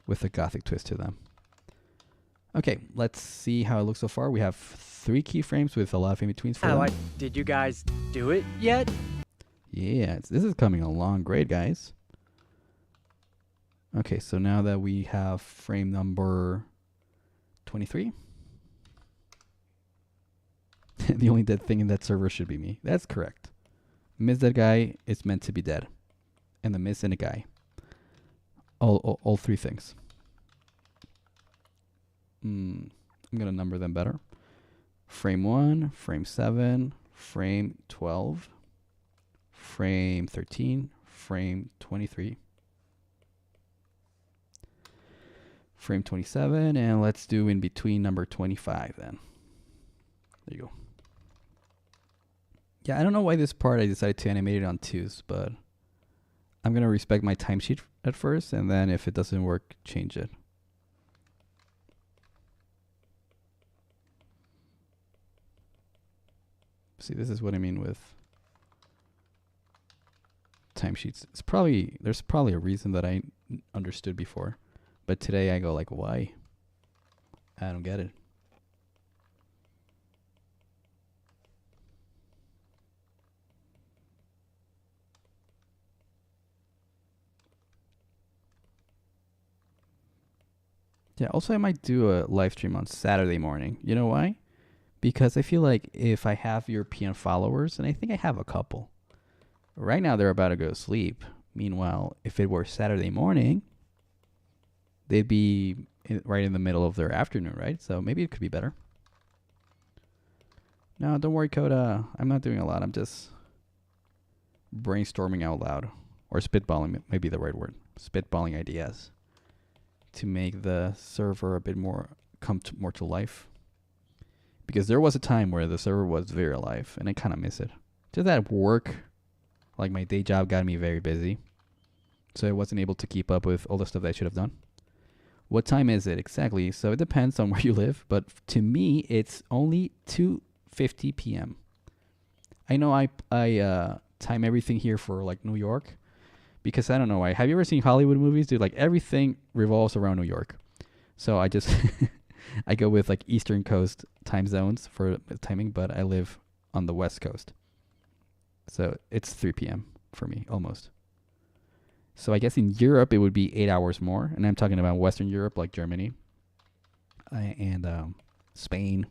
Speaker 1: with a gothic twist to them. Okay, let's see how it looks so far. We have 3 keyframes with a lot of in-betweens for them.
Speaker 2: Did you guys do it yet?
Speaker 1: Yeah, this is coming along great, guys. Okay, so now that we have frame number 23. The only dead thing in that server should be me. That's correct. Miss that guy, it's meant to be dead. And the miss and a guy. All 3 things. I'm going to number them better. Frame 1, frame 7, frame 12, frame 13, frame 23. Frame 27, and let's do in between number 25 then. There you go. Yeah, I don't know why this part I decided to animate it on 2s, but I'm going to respect my timesheet at first, and then if it doesn't work, change it. See, this is what I mean with timesheets. There's probably a reason that I understood before. But today I go like, why? I don't get it. Yeah, also I might do a live stream on Saturday morning. You know why? Because I feel like if I have European followers, and I think I have a couple, right now they're about to go to sleep. Meanwhile, if it were Saturday morning, they'd be right in the middle of their afternoon, right? So maybe it could be better. No, don't worry, Coda. I'm not doing a lot. I'm just brainstorming out loud. Or spitballing, maybe the right word. Spitballing ideas to make the server a bit more come more to life. because there was a time where the server was very alive, and I kind of miss it. Just that work, like my day job, got me very busy, so I wasn't able to keep up with all the stuff that I should have done. What time is it exactly? So it depends on where you live, but to me, it's only 2:50 p.m. I know I time everything here for like New York, because I don't know why. Have you ever seen Hollywood movies? Dude, like everything revolves around New York. So I just I go with like Eastern Coast time zones for timing, but I live on the West Coast. So it's 3 p.m. for me, almost. So I guess in Europe it would be 8 hours more, and I'm talking about Western Europe, like Germany and Spain,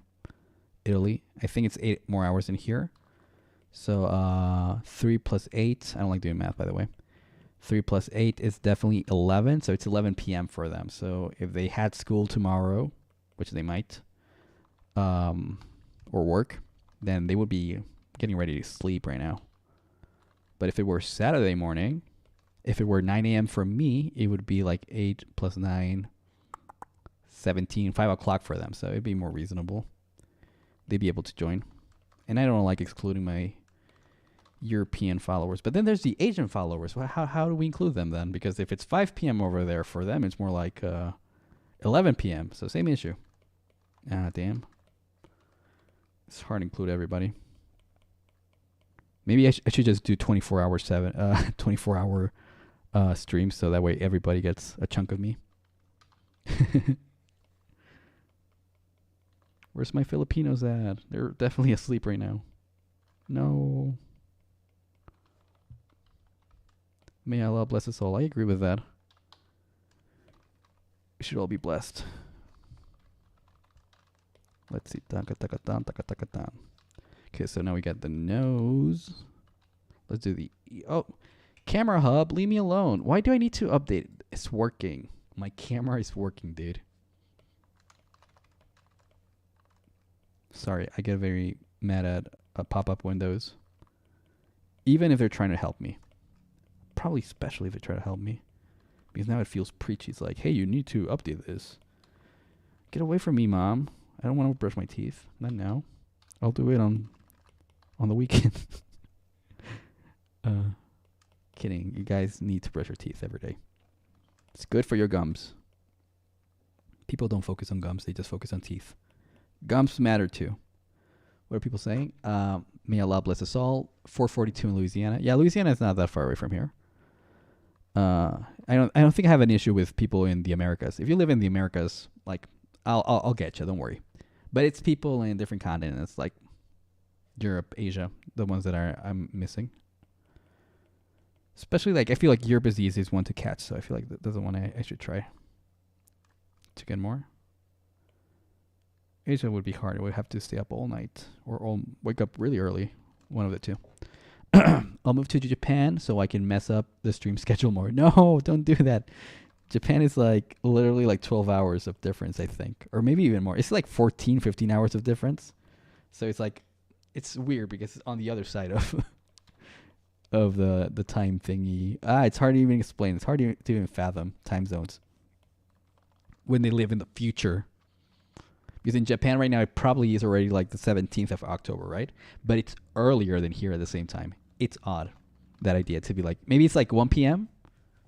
Speaker 1: Italy. I think it's 8 more hours in here. So 3 plus 8. I don't like doing math, by the way. 3 plus 8 is definitely 11. So it's 11 p.m. for them. So if they had school tomorrow, which they might, or work, then they would be getting ready to sleep right now. But if it were Saturday morning, if it were 9 a.m. for me, it would be like 8 plus 9, 17, 5 o'clock for them. So it'd be more reasonable. They'd be able to join. And I don't like excluding my European followers. But then there's the Asian followers. Well, how do we include them then? Because if it's 5 p.m. over there, for them, it's more like 11 p.m. So same issue. Ah, damn. It's hard to include everybody. Maybe I should just do 24-hour streams, so that way everybody gets a chunk of me. Where's my Filipinos at? They're definitely asleep right now. No. May Allah bless us all. I agree with that. We should all be blessed. Let's see. Okay, so now we got the nose. Let's do the... Oh, camera hub. Leave me alone. Why do I need to update? It's working. My camera is working, dude. Sorry, I get very mad at pop-up windows. Even if they're trying to help me. Probably especially if they try to help me. Because now it feels preachy. It's like, hey, you need to update this. Get away from me, Mom. I don't want to brush my teeth. Not now. I'll do it on the weekend. Kidding. You guys need to brush your teeth every day. It's good for your gums. People don't focus on gums. They just focus on teeth. Gums matter too. What are people saying? May Allah bless us all. 442 in Louisiana. Yeah, Louisiana is not that far away from here. I don't think I have an issue with people in the Americas. If you live in the Americas, like I'll get you. Don't worry. But it's people in different continents, like Europe, Asia, the ones that I'm missing. Especially like I feel like Europe is the easiest one to catch, so I feel like that's the one I should try to get more. Asia would be hard. I would have to stay up all night or wake up really early. One of the two. I'll move to Japan so I can mess up the stream schedule more. No, don't do that. Japan is like literally like 12 hours of difference, I think. Or maybe even more. It's like 14, 15 hours of difference. So it's like, it's weird because it's on the other side of of the time thingy. It's hard to even explain. It's hard to even fathom time zones when they live in the future. Because in Japan right now, it probably is already like the 17th of October, right? But it's earlier than here at the same time. It's odd, that idea to be like, maybe it's like 1 p.m.,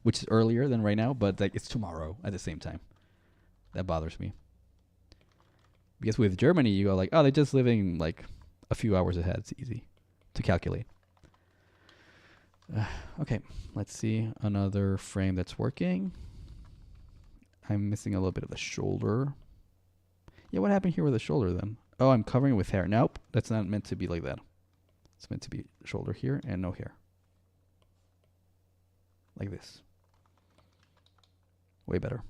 Speaker 1: which is earlier than right now, but like it's tomorrow at the same time. That bothers me. Because with Germany, you go like, oh, they're just living like a few hours ahead. It's easy to calculate. Okay, let's see another frame that's working. I'm missing a little bit of the shoulder. Yeah, what happened here with the shoulder then? Oh, I'm covering it with hair. Nope, that's not meant to be like that. It's meant to be shoulder here and no hair. Like this. Way better.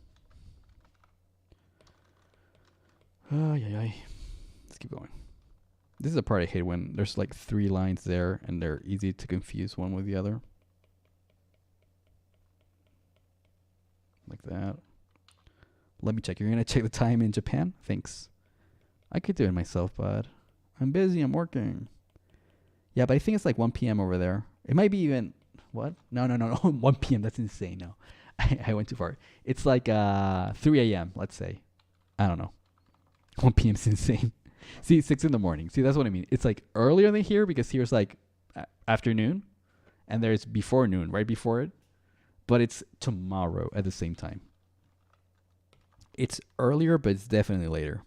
Speaker 1: Let's keep going. This is the part I hate when there's like 3 lines there and they're easy to confuse one with the other. Like that. Let me check. You're going to check the time in Japan? Thanks. I could do it myself, but I'm busy. I'm working. Yeah, but I think it's like 1 p.m. over there. It might be even... What? No. 1 p.m. That's insane. No. I went too far. It's like 3 a.m., let's say. I don't know. 1 p.m. is insane. See, 6 in the morning. See, that's what I mean. It's like earlier than here because here's like afternoon, and there's before noon, right before it. But it's tomorrow at the same time. It's earlier, but it's definitely later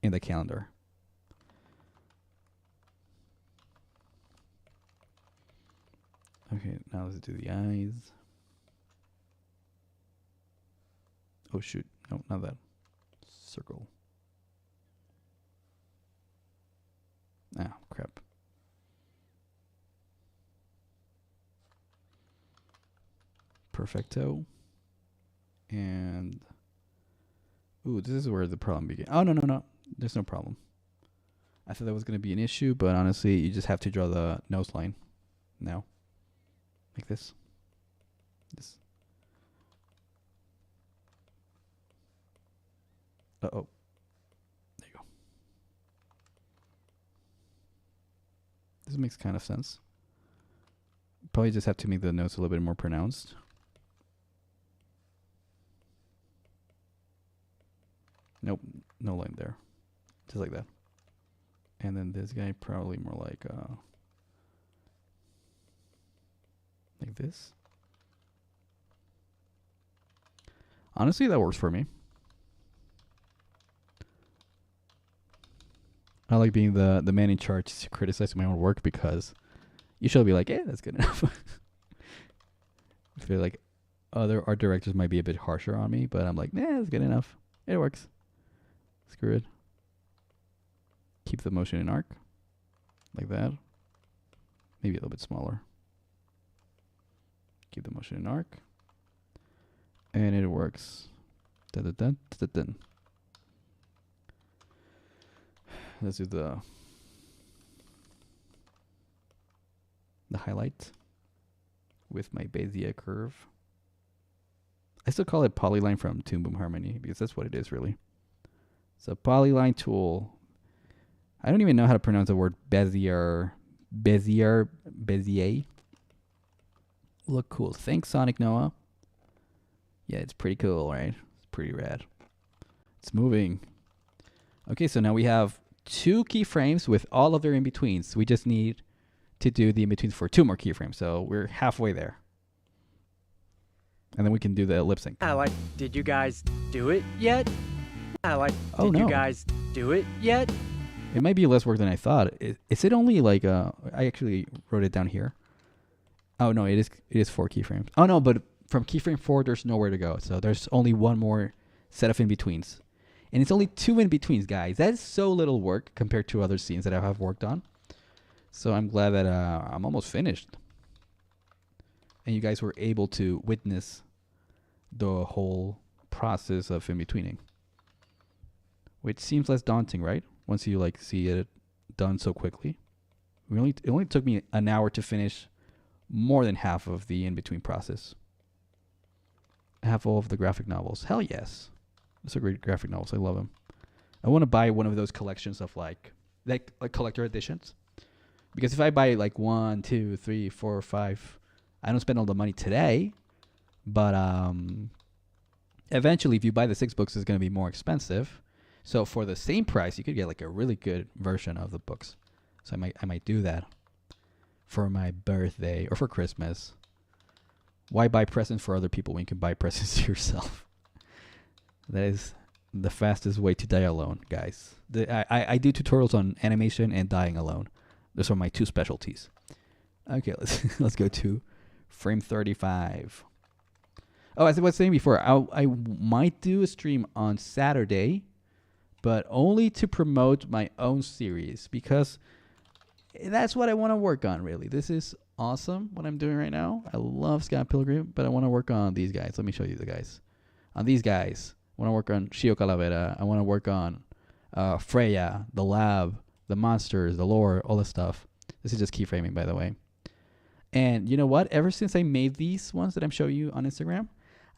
Speaker 1: in the calendar. Okay, now let's do the eyes. Oh, shoot. No, not that. Circle. Ah, crap. Perfecto. And... ooh, this is where the problem begins. Oh, no. There's no problem. I thought that was going to be an issue, but honestly, you just have to draw the nose line now. Like this. This. Uh-oh. There you go. This makes kind of sense. Probably just have to make the nose a little bit more pronounced. Nope, no line there. Just like that. And then this guy probably more like this. Honestly, that works for me. I like being the man in charge to criticize my own work because usually I'll be like, yeah, that's good enough. I feel like other art directors might be a bit harsher on me, but I'm like, nah, that's good enough. It works. Screw it. Keep the motion in arc. Like that. Maybe a little bit smaller. Keep the motion in arc. And it works. Dun, dun, dun, dun, dun. Let's do the highlight with my Bezier curve. I still call it polyline from Toon Boom Harmony because that's what it is really. It's a polyline tool. I don't even know how to pronounce the word Bezier. Bezier. Look cool. Thanks, Sonic Noah. Yeah, it's pretty cool, right? It's pretty rad. It's moving. Okay, so now we have 2 keyframes with all of their in-betweens. We just need to do the in-betweens for 2 more keyframes. So we're halfway there. And then we can do the lip sync.
Speaker 2: Did you guys do it yet?
Speaker 1: Did
Speaker 2: you guys do it yet?
Speaker 1: It might be less work than I thought. Is it only like I actually wrote it down here. Oh no, it is 4 keyframes. Oh no, but from keyframe 4 there's nowhere to go. So there's only one more set of in-betweens. And it's only 2 in-betweens, guys. That is so little work compared to other scenes that I have worked on. So I'm glad that I'm almost finished. And you guys were able to witness the whole process of in-betweening. Which seems less daunting, right? Once you like see it done so quickly. It only took me an hour to finish more than half of the in-between process. Half all of the graphic novels. Hell yes. Those are great graphic novels. I love them. I want to buy one of those collections of like collector editions. Because if I buy like 1, 2, 3, 4, 5, I don't spend all the money today. But eventually, if you buy the 6 books, it's going to be more expensive. So for the same price, you could get like a really good version of the books. So I might do that for my birthday or for Christmas. Why buy presents for other people when you can buy presents to yourself? That is the fastest way to die alone, guys. I do tutorials on animation and dying alone. Those are my 2 specialties. Okay, let's go to frame 35. Oh, as I was saying before, I might do a stream on Saturday, but only to promote my own series because that's what I want to work on, really. This is awesome, what I'm doing right now. I love Scott Pilgrim, but I want to work on these guys. Let me show you the guys. On these guys, I want to work on Shio Calavera. I want to work on Freya, the lab, the monsters, the lore, all this stuff. This is just keyframing, by the way. And you know what? Ever since I made these ones that I'm showing you on Instagram,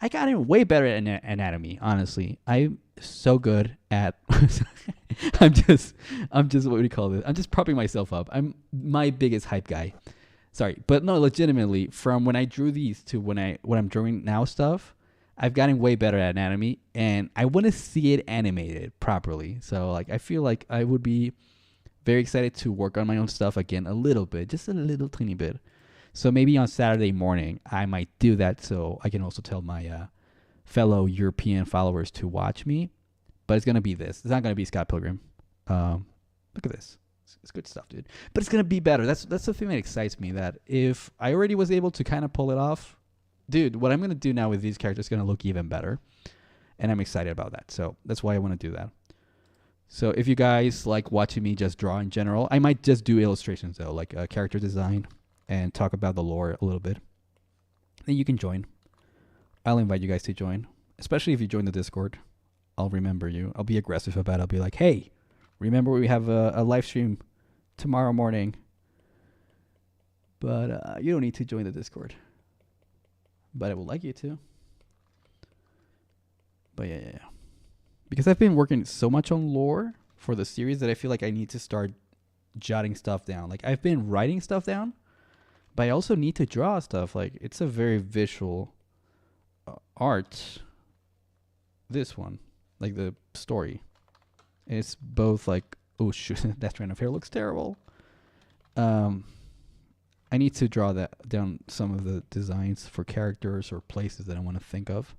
Speaker 1: I got in way better at anatomy, honestly. I'm so good at... I'm just, what do you call this? I'm just propping myself up. I'm my biggest hype guy. Sorry, but no, legitimately, from when I drew these to what I'm drawing now stuff, I've gotten way better at anatomy, and I want to see it animated properly. So like I feel like I would be very excited to work on my own stuff again a little bit, just a little tiny bit. So maybe on Saturday morning I might do that, so I can also tell my fellow European followers to watch me. But it's gonna be this. It's not gonna be Scott Pilgrim. Look at this. It's good stuff, dude. But it's gonna be better. That's the thing that excites me. That if I already was able to kind of pull it off, dude, what I'm gonna do now with these characters is gonna look even better, and I'm excited about that. So that's why I want to do that. So if you guys like watching me just draw in general, I might just do illustrations though, like character design, and talk about the lore a little bit. Then you can join. I'll invite you guys to join, especially if you join the Discord. I'll remember you. I'll be aggressive about it. I'll be like, hey, remember we have a live stream tomorrow morning. But you don't need to join the Discord. But I would like you to. But yeah. Because I've been working so much on lore for the series that I feel like I need to start jotting stuff down. Like I've been writing stuff down, but I also need to draw stuff. Like it's a very visual art. This one, like the story. And it's both like, oh shoot, that strand of hair looks terrible. I need to draw that down, some of the designs for characters or places that I want to think of.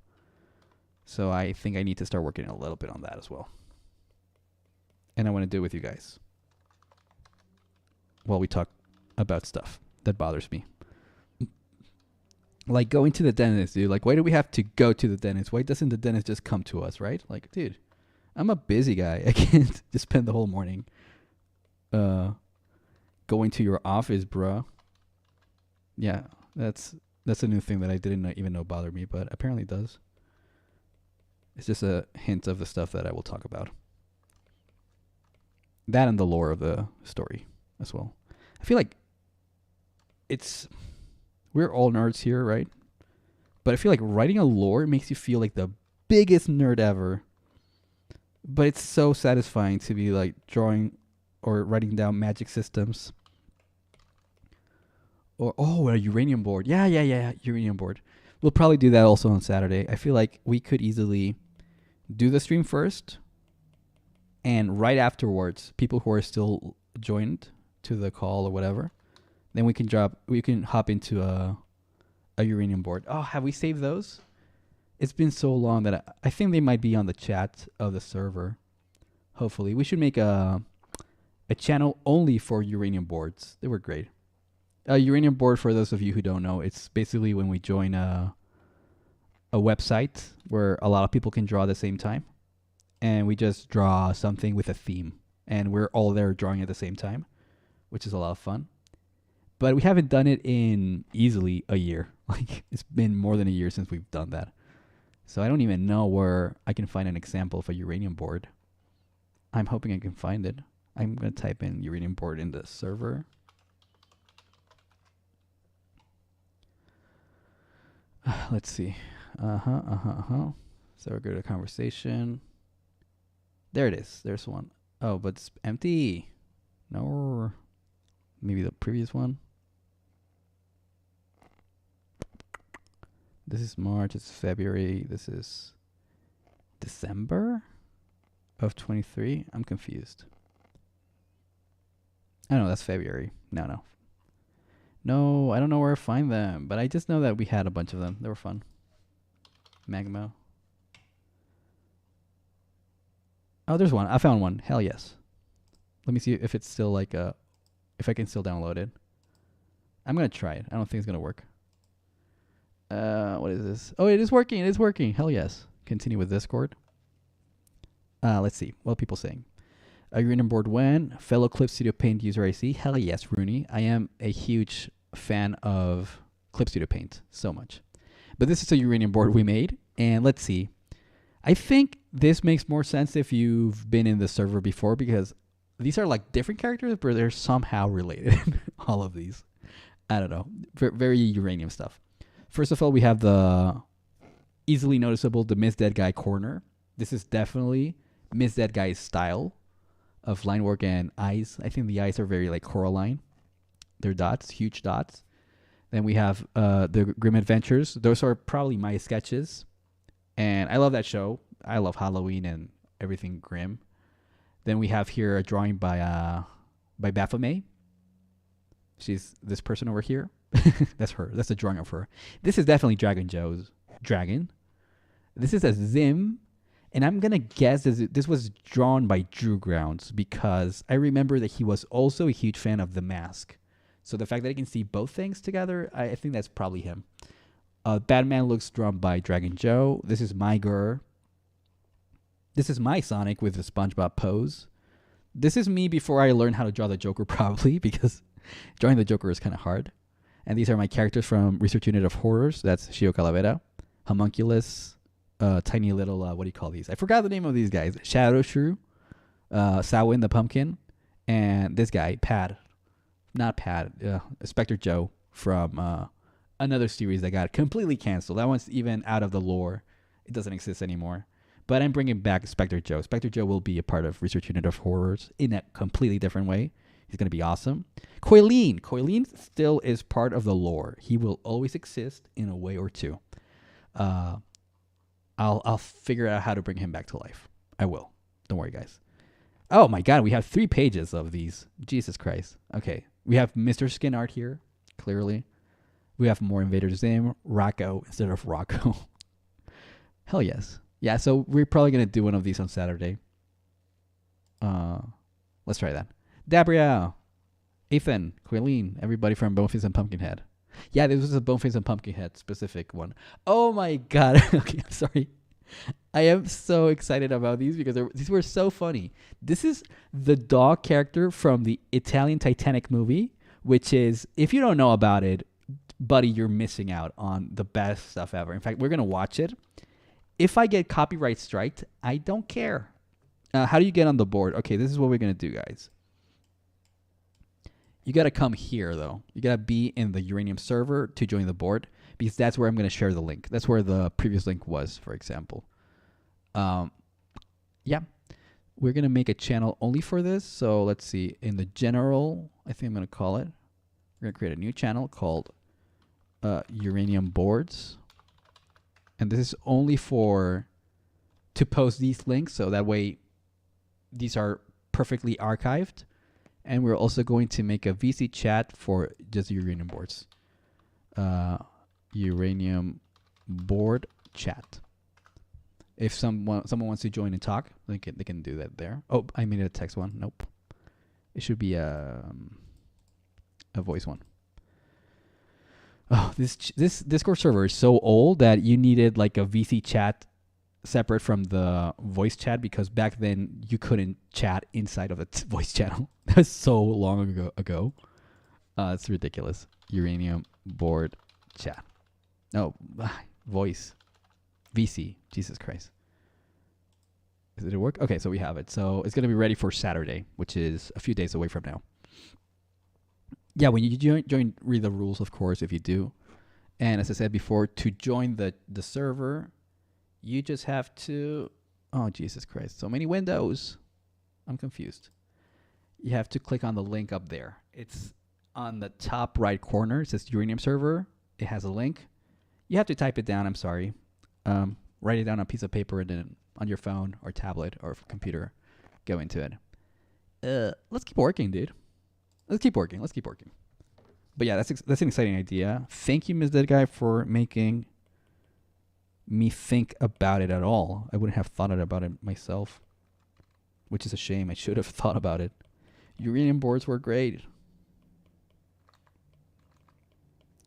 Speaker 1: So I think I need to start working a little bit on that as well. And I want to do it with you guys while we talk about stuff that bothers me. Like going to the dentist, dude. Like, why do we have to go to the dentist? Why doesn't the dentist just come to us, right? Like, dude, I'm a busy guy. I can't just spend the whole morning going to your office, bro. Yeah, that's a new thing that I didn't even know bothered me, but apparently it does. It's just a hint of the stuff that I will talk about. That and the lore of the story as well. I feel like we're all nerds here, right? But I feel like writing a lore makes you feel like the biggest nerd ever. But it's so satisfying to be like drawing or writing down magic systems. Or a uranium board. Yeah, uranium board. We'll probably do that also on Saturday. I feel like we could easily do the stream first, and right afterwards, people who are still joined to the call or whatever, then we can hop into a uranium board. Oh, have we saved those? It's been so long that I think they might be on the chat of the server. Hopefully. We should make a channel only for uranium boards. They were great. A uranium board, for those of you who don't know, it's basically when we join a website where a lot of people can draw at the same time. And we just draw something with a theme. And we're all there drawing at the same time, which is a lot of fun. But we haven't done it in easily a year. Like, it's been more than a year since we've done that. So I don't even know where I can find an example of a uranium board. I'm hoping I can find it. I'm going to type in uranium board in the server. Let's see. So we're good at conversation. There it is. There's one. Oh, but it's empty. No. Maybe the previous one. This is March. It's February. This is December of 23. I'm confused. I know that's February. No, I don't know where to find them, but I just know that we had a bunch of them. They were fun. Magma. Oh, there's one. I found one. Hell yes. Let me see if it's still like if I can still download it. I'm gonna try it. I don't think it's gonna work. What is this? Oh, it is working. It is working. Hell yes. Continue with Discord. Let's see. What are people saying? A uranium board when? Fellow Clip Studio Paint user I see. Hell yes, Rooney. I am a huge fan of Clip Studio Paint. So much. But this is a uranium board we made. And let's see. I think this makes more sense if you've been in the server before, because these are like different characters, but they're somehow related. All of these. I don't know. Very uranium stuff. First of all, we have the easily noticeable the Miss Dead Guy corner. This is definitely Miss Dead Guy's style of line work and eyes. I think the eyes are very like Coraline. They're dots, huge dots. Then we have the Grim Adventures. Those are probably my sketches. And I love that show. I love Halloween and everything grim. Then we have here a drawing by Baphomet. She's this person over here. That's her. That's a drawing of her. This is definitely Dragon Joe's dragon. This is a Zim. And I'm going to guess this was drawn by Drew Grounds because I remember that he was also a huge fan of The Mask. So the fact that I can see both things together, I think that's probably him. Batman looks drawn by Dragon Joe. This is my Gur. This is my Sonic with the SpongeBob pose. This is me before I learned how to draw the Joker, probably, because drawing the Joker is kind of hard. And these are my characters from Research Unit of Horrors. That's Shio Calavera, Homunculus, tiny little, what do you call these? I forgot the name of these guys. Shadow Shrew, Samhain the Pumpkin, and this guy, Pad. Not Pad, Spectre Joe from another series that got completely canceled. That one's even out of the lore. It doesn't exist anymore. But I'm bringing back Spectre Joe. Spectre Joe will be a part of Research Unit of Horrors in a completely different way. He's going to be awesome. Coileen. Coileen still is part of the lore. He will always exist in a way or two. I'll figure out how to bring him back to life. I will. Don't worry, guys. Oh my God, we have 3 pages of these. Jesus Christ. Okay, we have Mr. Skin art here, clearly. We have more Invader Zim, Rocco instead of Rocco. Hell yes. Yeah, so we're probably going to do one of these on Saturday. Let's try that. Gabrielle, Ethan, Quilleen, everybody from Boneface and Pumpkinhead. Yeah, this was a Boneface and Pumpkinhead specific one. Oh my God. Okay, I'm sorry. I am so excited about these because these were so funny. This is the dog character from the Italian Titanic movie, which is, if you don't know about it, buddy, you're missing out on the best stuff ever. In fact, we're going to watch it. If I get copyright striked, I don't care. How do you get on the board? Okay, this is what we're going to do, guys. You got to come here, though. You got to be in the Uranium server to join the board because that's where I'm going to share the link. That's where the previous link was, for example. Yeah. We're going to make a channel only for this. So let's see. In the general, I think I'm going to call it. We're going to create a new channel called Uranium Boards. And this is only to post these links. So that way these are perfectly archived. And we're also going to make a VC chat for just Uranium Boards. Uranium Board chat. If someone wants to join and talk, they can do that there. Oh, I made it a text one. Nope. It should be a voice one. Oh, this Discord server is so old that you needed like a VC chat separate from the voice chat because back then you couldn't chat inside of a voice channel. That's so long ago. It's ridiculous. Uranium Board chat. No, voice. VC. Jesus Christ. Did it work? Okay, so we have it. So it's going to be ready for Saturday, which is a few days away from now. Yeah, when you join, read the rules, of course, if you do. And as I said before, to join the server, you just have to... Oh, Jesus Christ. So many windows. I'm confused. You have to click on the link up there. It's on the top right corner. It says Uranium Server. It has a link. You have to type it down. I'm sorry. Write it down on a piece of paper and then on your phone or tablet or computer. Go into it. Let's keep working, dude. Let's keep working. But yeah, that's an exciting idea. Thank you, Ms. Dead Guy, for making me think about it at all. I wouldn't have thought about it myself, which is a shame. I should have thought about it. Uranium boards were great.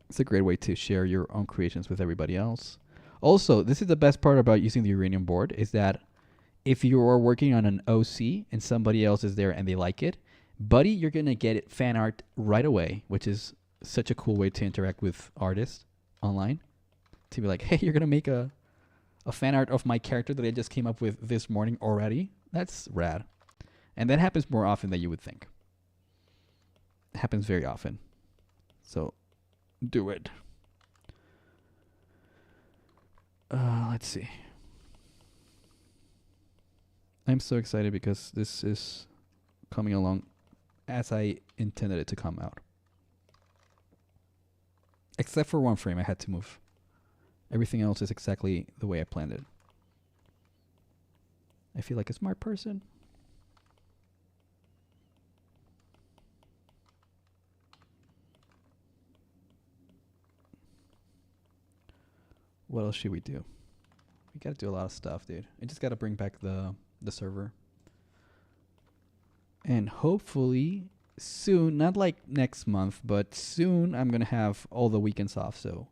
Speaker 1: It's a great way to share your own creations with everybody else. Also, this is the best part about using the Uranium board is that if you are working on an OC and somebody else is there and they like it, buddy, you're going to get it fan art right away, which is such a cool way to interact with artists online. To be like, hey, you're going to make a fan art of my character that I just came up with this morning already. That's rad. And that happens more often than you would think. It happens very often. So do it. Let's see. I'm so excited because this is coming along as I intended it to come out. Except for one frame I had to move. Everything else is exactly the way I planned it. I feel like a smart person. What else should we do? We gotta do a lot of stuff, dude. I just gotta bring back the server. And hopefully soon, not like next month, but soon I'm gonna have all the weekends off. So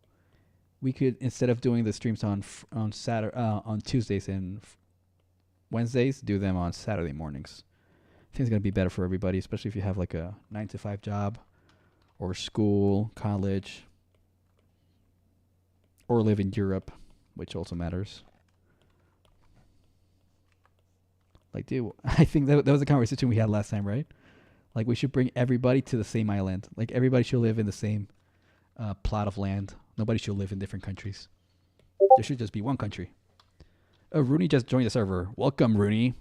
Speaker 1: we could, instead of doing the streams on Saturday, on Tuesdays and Wednesdays, do them on Saturday mornings. I think it's gonna be better for everybody, especially if you have like a 9 to 5 job, or school, college, or live in Europe, which also matters. Like, dude, I think that was a conversation we had last time, right? Like, we should bring everybody to the same island. Like, everybody should live in the same plot of land. Nobody should live in different countries. There should just be one country. Oh, Rooney just joined the server. Welcome, Rooney.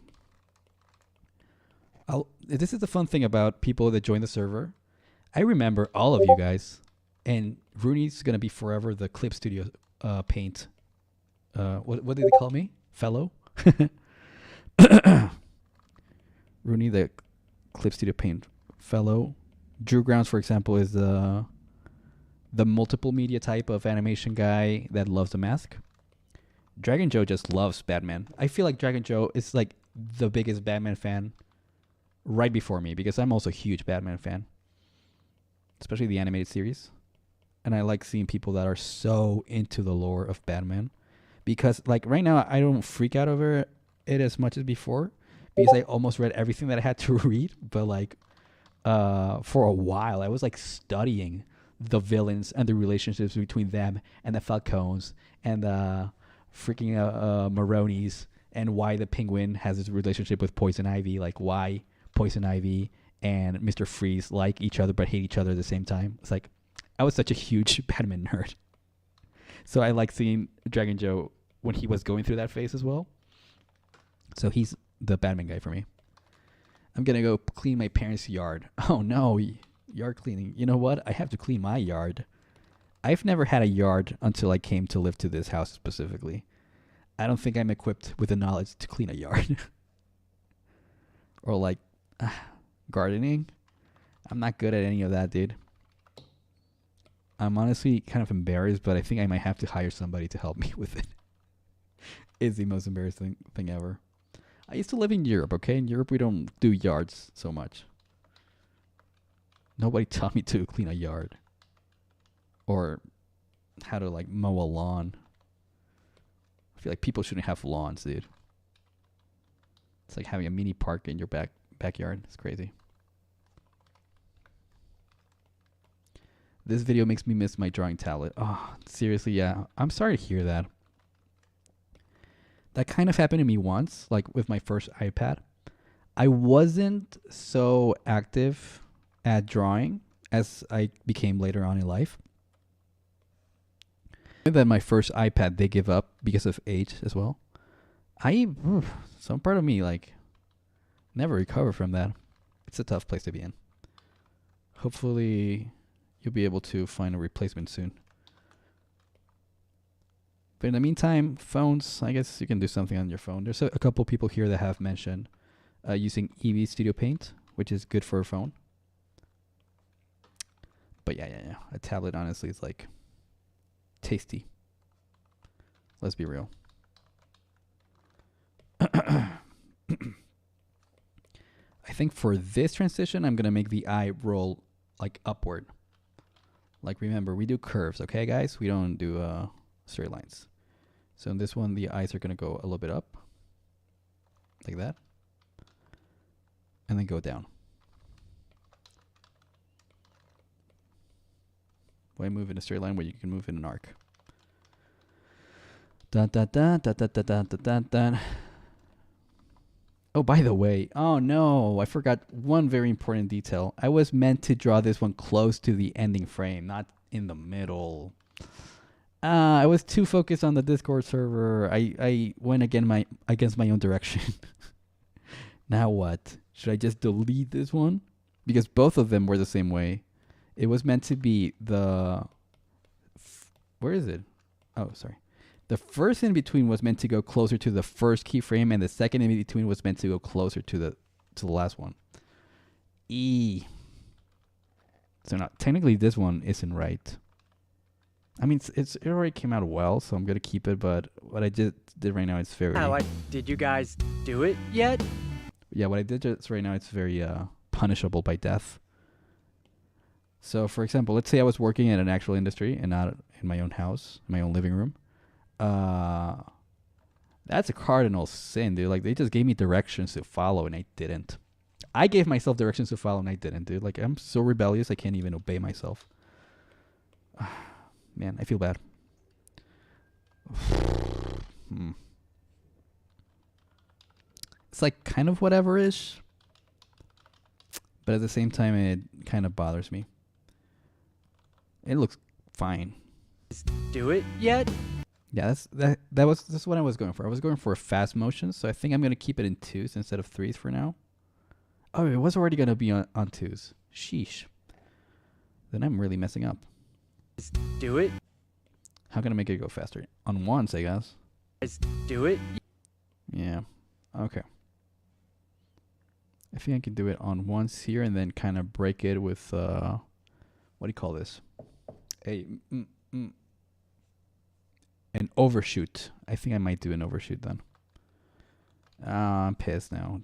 Speaker 1: This is the fun thing about people that join the server. I remember all of you guys. And Rooney's going to be forever the Clip Studio Paint. What did they call me? Fellow? Rooney, the Clip Studio Paint Fellow. Drew Grounds, for example, is the multiple media type of animation guy that loves the mask. Dragon Joe just loves Batman. I feel like Dragon Joe is like the biggest Batman fan right before me, because I'm also a huge Batman fan, especially the animated series. And I like seeing people that are so into the lore of Batman, because like right now I don't freak out over it as much as before, because I almost read everything that I had to read. But like for a while I was like studying the villains and the relationships between them and the Falcons and the freaking Maronis, and why the Penguin has this relationship with Poison Ivy, like why Poison Ivy and Mr. Freeze like each other but hate each other at the same time. It's like, I was such a huge Batman nerd. So I like seeing Dragon Joe when he was going through that phase as well. So he's the Batman guy for me. I'm going to go clean my parents' yard. Oh no, yard cleaning. You know what? I have to clean my yard. I've never had a yard until I came to live to this house specifically. I don't think I'm equipped with the knowledge to clean a yard. Or like gardening. I'm not good at any of that, dude. I'm honestly kind of embarrassed, but I think I might have to hire somebody to help me with it. It's the most embarrassing thing ever. I used to live in Europe, okay? In Europe, we don't do yards so much. Nobody taught me to clean a yard. Or how to, like, mow a lawn. I feel like people shouldn't have lawns, dude. It's like having a mini park in your backyard. It's crazy. This video makes me miss my drawing tablet. Oh, seriously, yeah. I'm sorry to hear that. That kind of happened to me once, like with my first iPad. I wasn't so active at drawing as I became later on in life. And then my first iPad, they give up because of age as well. Some part of me, like, never recover from that. It's a tough place to be in. Hopefully you'll be able to find a replacement soon. But in the meantime, phones, I guess you can do something on your phone. There's a couple people here that have mentioned using Eevee Studio Paint, which is good for a phone. But yeah. A tablet, honestly, is like tasty. Let's be real. I think for this transition, I'm going to make the eye roll like upward. Like, remember, we do curves, okay, guys? We don't do straight lines. So in this one, the eyes are going to go a little bit up. Like that. And then go down. Why move in a straight line where you can move in an arc? Dun, dun, dun, dun, dun, dun, dun, dun, dun. Oh, by the way, oh no, I forgot one very important detail. I was meant to draw this one close to the ending frame, not in the middle. I was too focused on the Discord server. I went against my own direction. Now what? Should I just delete this one? Because both of them were the same way. It was meant to be the... Where is it? Oh, sorry. The first in between was meant to go closer to the first keyframe, and the second in between was meant to go closer to the last one. So now technically this one isn't right. I mean, it already came out well, so I'm gonna keep it. But what I just did right now is very.
Speaker 2: Did you guys do it yet?
Speaker 1: Yeah, what I did just right now, it's very punishable by death. So, for example, let's say I was working in an actual industry and not in my own house, my own living room. That's a cardinal sin, dude. Like, they just gave me directions to follow, and I didn't. I gave myself directions to follow, and I didn't, dude. Like, I'm so rebellious, I can't even obey myself. Man, I feel bad. It's like kind of whatever-ish, but at the same time, it kind of bothers me. It looks fine.
Speaker 2: Do it yet?
Speaker 1: Yeah, that's what I was going for. I was going for a fast motion, so I think I'm gonna keep it in 2s instead of 3s for now. Oh, it was already gonna be on 2s. Sheesh. Then I'm really messing up.
Speaker 2: Do it.
Speaker 1: How can I make it go faster? On 1s, I guess.
Speaker 2: Do it.
Speaker 1: Yeah. Okay. I think I can do it on 1s here and then kind of break it with what do you call this? An overshoot. I think I might do an overshoot then. I'm pissed now.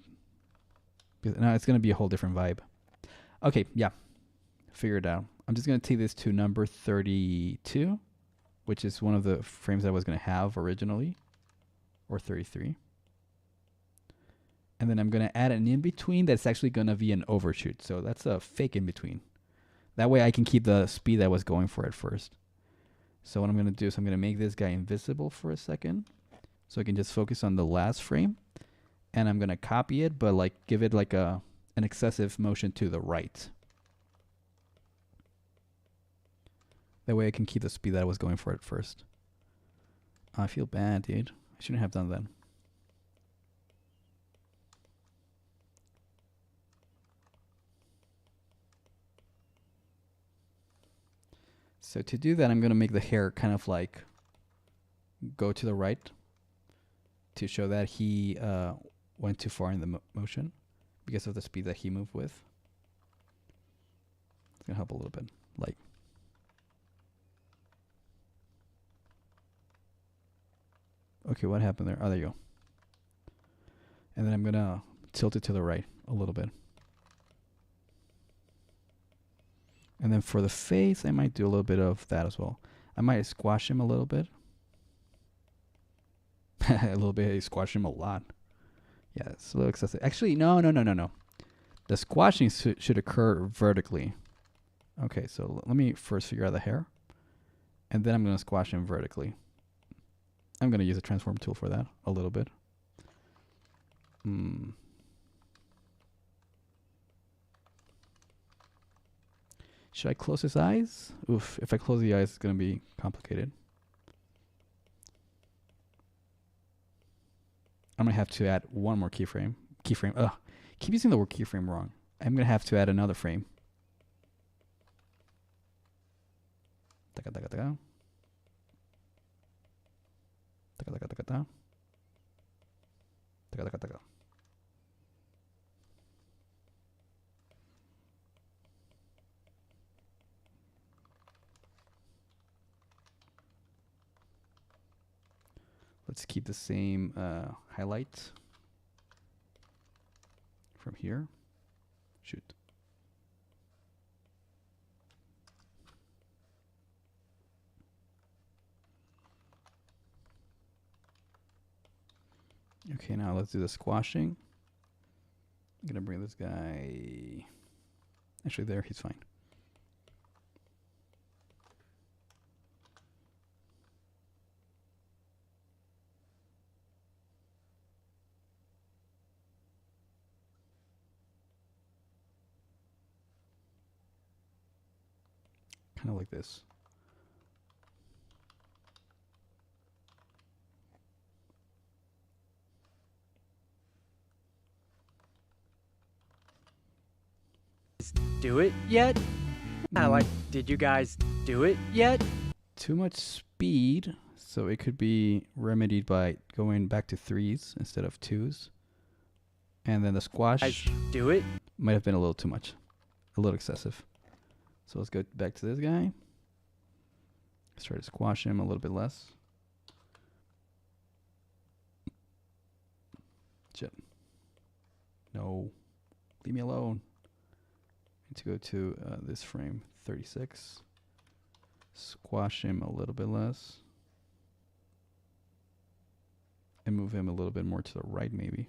Speaker 1: Now it's gonna be a whole different vibe. Okay, yeah. Figure it out. I'm just gonna take this to number 32, which is one of the frames I was gonna have originally, or 33. And then I'm gonna add an in between that's actually gonna be an overshoot. So that's a fake in between. That way I can keep the speed I was going for at first. So what I'm gonna do is I'm gonna make this guy invisible for a second, so I can just focus on the last frame. And I'm gonna copy it, but like give it like an excessive motion to the right. That way I can keep the speed that I was going for at first. I feel bad, dude. I shouldn't have done that. So to do that, I'm gonna make the hair kind of like go to the right to show that he went too far in the motion because of the speed that he moved with. It's gonna help a little bit. Like, okay, what happened there? Oh, there you go. And then I'm gonna tilt it to the right a little bit. And then for the face, I might do a little bit of that as well. I might squash him a little bit. A little bit, I squash him a lot. Yeah, it's a little excessive. Actually, no. The squashing should occur vertically. Okay, so let me first figure out the hair. And then I'm going to squash him vertically. I'm going to use a transform tool for that a little bit. Should I close his eyes? Oof, if I close the eyes, it's going to be complicated. I'm going to have to add one more keyframe. Ugh, keep using the word keyframe wrong. I'm going to have to add another frame. Taka taka taka. Taka taka taka taka. Taka taka taka. Let's keep the same highlight from here. Shoot. Okay, now let's do the squashing. I'm gonna bring this guy. Actually, there, he's fine. Kind of like this.
Speaker 2: Do it yet? Did you guys do it yet?
Speaker 1: Too much speed, So it could be remedied by going back to 3s instead of 2s. And then the squash
Speaker 2: Do it.
Speaker 1: might have been a little too much. A little excessive. So let's go back to this guy. Let's try to squash him a little bit less. Shit. No. Leave me alone. Need to go to this frame, 36. Squash him a little bit less. And move him a little bit more to the right, maybe.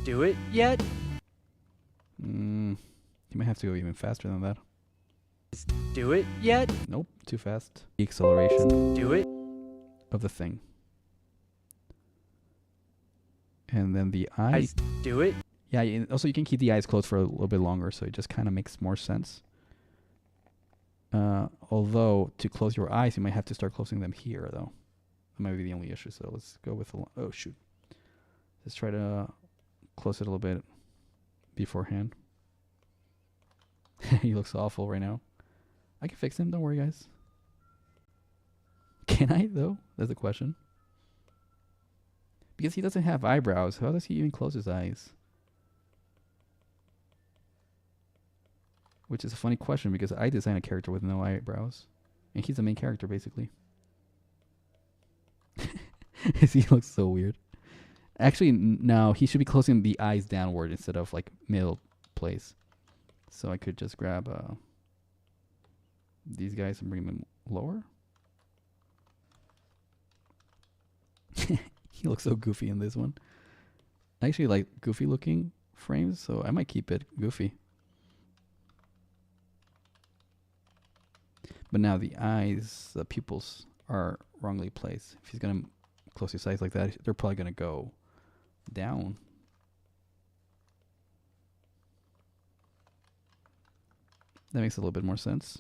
Speaker 2: Do it yet?
Speaker 1: You might have to go even faster than that.
Speaker 2: Do it yet?
Speaker 1: Nope, too fast. The acceleration
Speaker 2: Do it.
Speaker 1: of the thing. And then the eye.
Speaker 2: Do it.
Speaker 1: Yeah, also you can keep the eyes closed for a little bit longer, so it just kind of makes more sense. Although, to close your eyes, you might have to start closing them here, though. That might be the only issue, so let's go with oh, shoot. Let's try to close it a little bit beforehand. He looks awful right now. I can fix him, don't worry, guys. Can I, though? That's the question. Because he doesn't have eyebrows, how does he even close his eyes? Which is a funny question because I designed a character with no eyebrows. And he's the main character, basically. He looks so weird. Actually, no, he should be closing the eyes downward instead of like middle place. So I could just grab these guys and bring them lower. He looks so goofy in this one. I actually like goofy looking frames, so I might keep it goofy. But now the eyes, the pupils are wrongly placed. If he's going to close his eyes like that, they're probably going to go down. That makes a little bit more sense.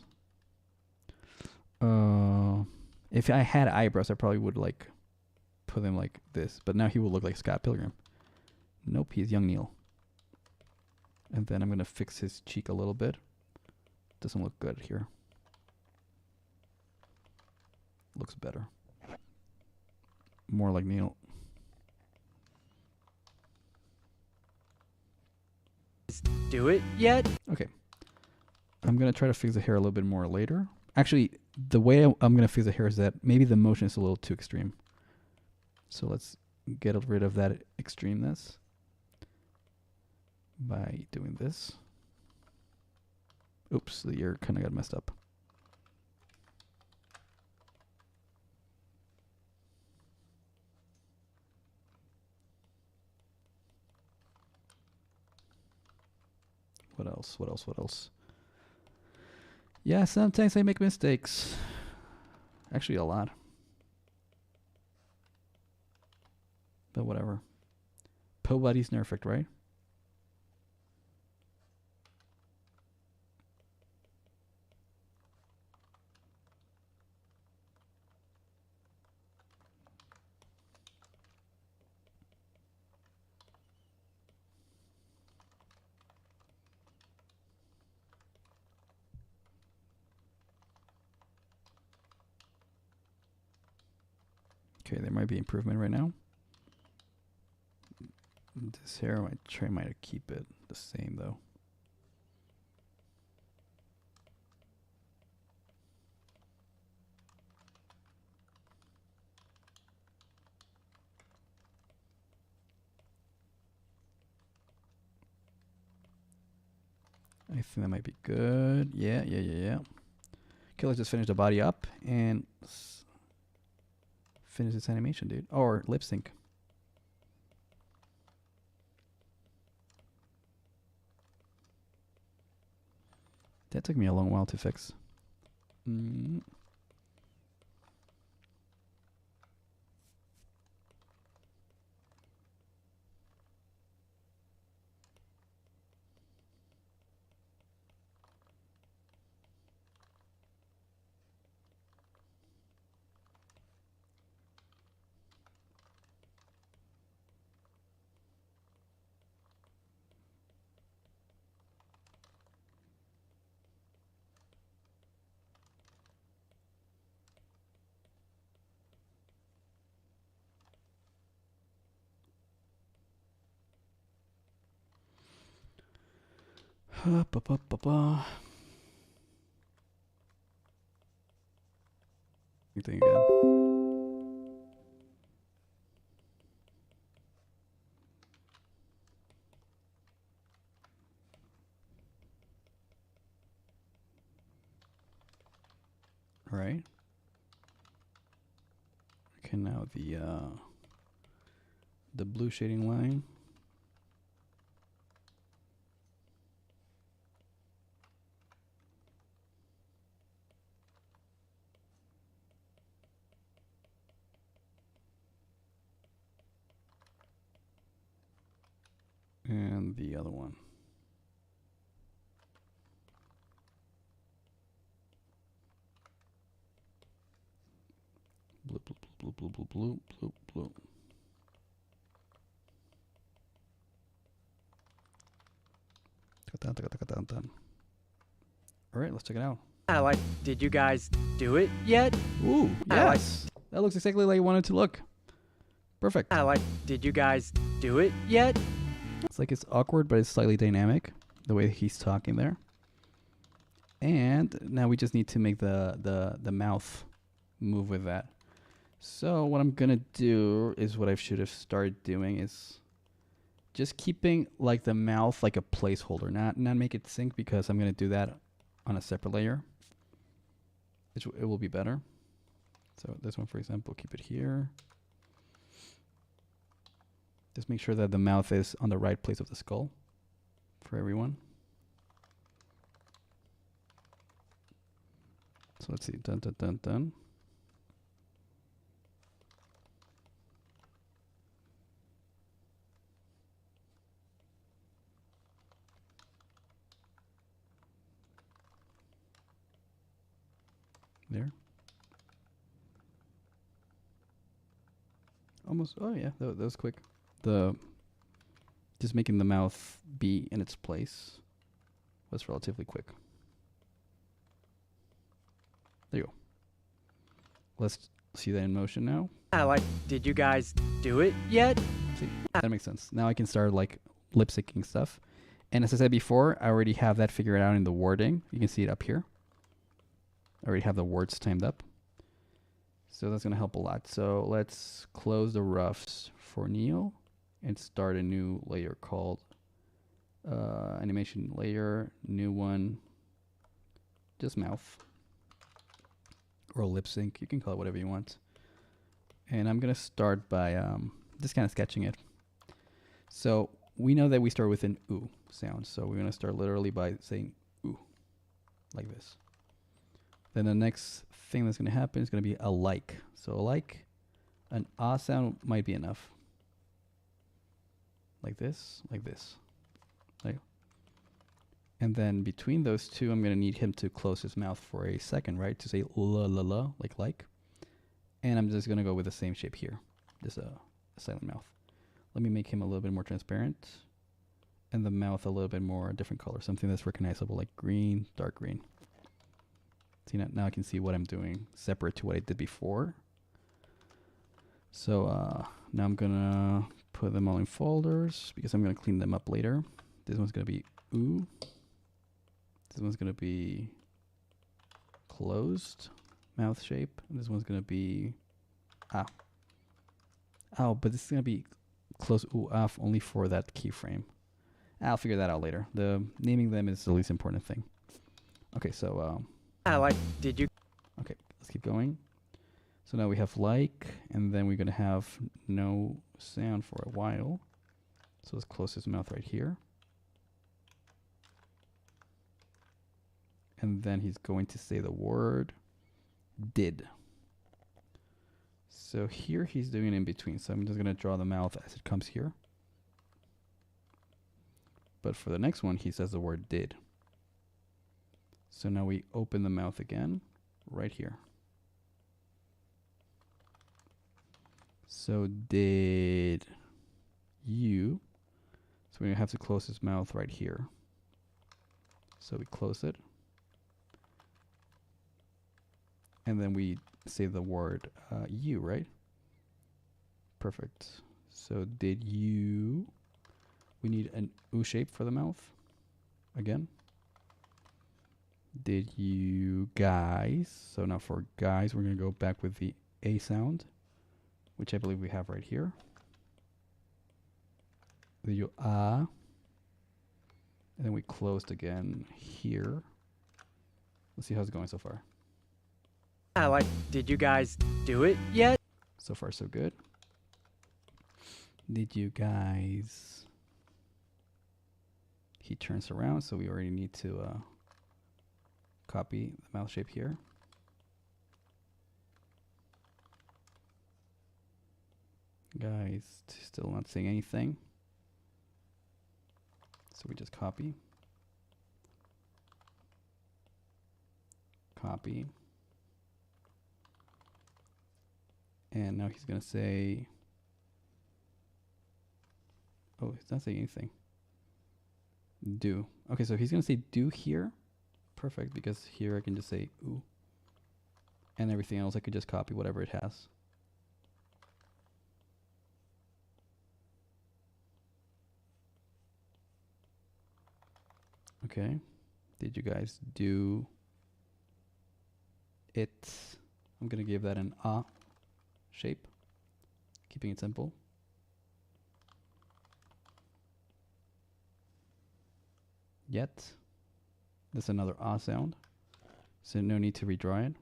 Speaker 1: If I had eyebrows, I probably would like put them like this. But now he will look like Scott Pilgrim. Nope, he's young Neil. And then I'm going to fix his cheek a little bit. Doesn't look good here. Looks better. More like Neil.
Speaker 2: Do it yet?
Speaker 1: Okay. I'm going to try to fix the hair a little bit more later. Actually, the way I'm going to fix the hair is that maybe the motion is a little too extreme. So let's get rid of that extremeness by doing this. Oops, the ear kind of got messed up. What else? What else? What else? Yeah, sometimes I make mistakes. Actually, a lot. But whatever. Nobody's perfect, right? Okay, there might be improvement right now. This hair, I might keep it the same though. I think that might be good. Yeah. Okay, let's just finish the body up and finish this animation, dude. Or lip sync. That took me a long while to fix. Anything again? All right. Okay, now the blue shading line. And the other one. Blue, blue, blue, blue, blue, blue, blue, blue. All right, let's check it out.
Speaker 2: Did you guys do it yet?
Speaker 1: Ooh, yes. That looks exactly like I wanted it to look. Perfect.
Speaker 2: Did you guys do it yet?
Speaker 1: It's like it's awkward, but it's slightly dynamic, the way he's talking there. And now we just need to make the mouth move with that. So what I'm gonna do is what I should have started doing is just keeping like the mouth like a placeholder, not make it sync, because I'm gonna do that on a separate layer. It will be better. So this one, for example, keep it here. Just make sure that the mouth is on the right place of the skull for everyone. So let's see, dun dun dun dun. There. Almost. Oh yeah, that was quick. Just making the mouth be in its place was relatively quick. There you go. Let's see that in motion now.
Speaker 2: Did you guys do it yet?
Speaker 1: See, that makes sense. Now I can start like lip syncing stuff. And as I said before, I already have that figured out in the wording. You can see it up here. I already have the words timed up. So that's going to help a lot. So let's close the roughs for Neil and start a new layer called animation layer, new one, just mouth or lip sync. You can call it whatever you want. And I'm going to start by just kind of sketching it. So we know that we start with an ooh sound. So we're going to start literally by saying ooh, like this. Then the next thing that's going to happen is going to be a like. So like, an ah sound might be enough. Like this, like this. Like. And then between those two, I'm going to need him to close his mouth for a second, right? To say la la la, like. And I'm just going to go with the same shape here. Just a silent mouth. Let me make him a little bit more transparent. And the mouth a little bit more different color. Something that's recognizable, like green, dark green. See, now I can see what I'm doing separate to what I did before. So now I'm going to put them all in folders because I'm going to clean them up later. This one's going to be ooh. This one's going to be closed mouth shape. And this one's going to be ah. Oh, but this is going to be close ooh off only for that keyframe. I'll figure that out later. The naming them is the least important thing. Okay, so
Speaker 2: did you?
Speaker 1: Okay, let's keep going. So now we have like, and then we're going to have no sound for a while. So let's close his mouth right here. And then he's going to say the word did. So here he's doing it in between. So I'm just going to draw the mouth as it comes here. But for the next one, he says the word did. So now we open the mouth again, right here. So did you. So we're going to have to close his mouth right here. So we close it. And then we say the word you, right? Perfect. So did you. We need an ooh shape for the mouth. again. Did you guys? So now for guys, we're going to go back with the A sound, which I believe we have right here. Did you and then we closed again here. Let's see how it's going so far.
Speaker 2: Did you guys do it yet?
Speaker 1: So far, so good. Did you guys? He turns around, so we already need to copy the mouth shape here. Guys, still not saying anything. So we just copy. Copy. And now he's going to say, oh, he's not saying anything. Do. Okay, so he's going to say do here. Perfect, because here I can just say ooh. And everything else I could just copy whatever it has. Okay. Did you guys do it? I'm going to give that an shape, keeping it simple. Yet. That's another sound. So no need to redraw it.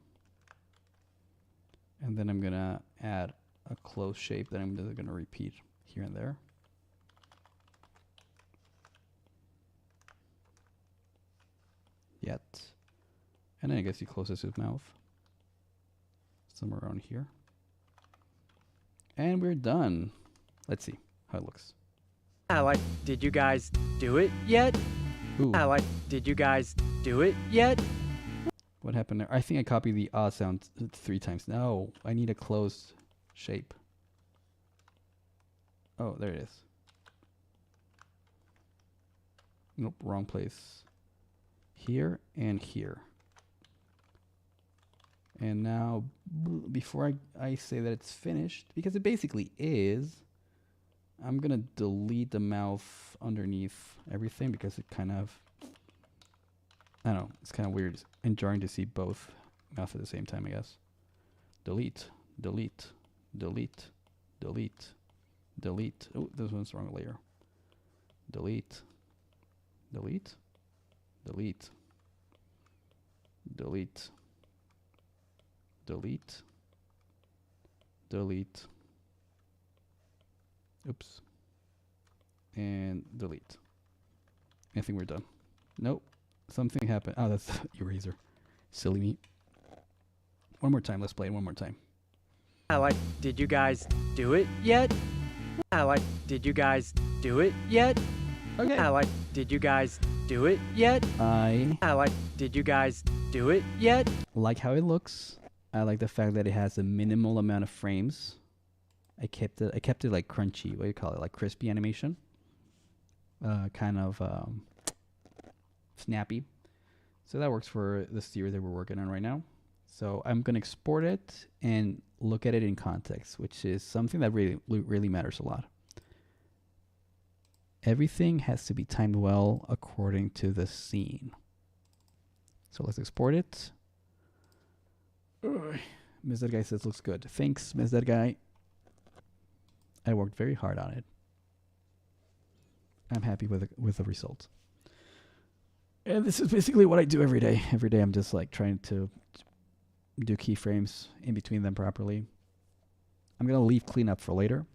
Speaker 1: And then I'm going to add a close shape that I'm just going to repeat here and there. Yet. And then I guess you close this with mouth. Somewhere around here. And we're done. Let's see how it looks.
Speaker 2: Did you guys do it yet?
Speaker 1: Ooh.
Speaker 2: Did you guys do it yet?
Speaker 1: What happened there? I think I copied the sound 3 times. No, I need a closed shape. Oh, there it is. Nope, wrong place. Here and here. And now, before I say that it's finished, because it basically is, I'm going to delete the mouth underneath everything because it kind of, I don't know, it's kind of weird and jarring to see both mouths at the same time, I guess. Delete, delete, delete, delete, delete. Oh, this one's the wrong layer. Delete, delete, delete, delete, delete, delete. Oops. And delete. I think we're done. Nope. Something happened. Oh, that's the eraser. Silly me. One more time. Let's play it one more time.
Speaker 2: Did you guys do it yet? Did you guys do it yet?
Speaker 1: Okay.
Speaker 2: Did you guys do it yet? Did you guys do it yet?
Speaker 1: Like how it looks. I like the fact that it has a minimal amount of frames. I kept it like crunchy. What do you call it? Like crispy animation. Kind of snappy. So that works for the series that we're working on right now. So I'm going to export it and look at it in context, which is something that really matters a lot. Everything has to be timed well according to the scene. So let's export it. Miss That Guy says looks good. Thanks, Miss That Guy. I worked very hard on it. I'm happy with the results. And this is basically what I do every day. Every day I'm just like trying to do keyframes in between them properly. I'm going to leave cleanup for later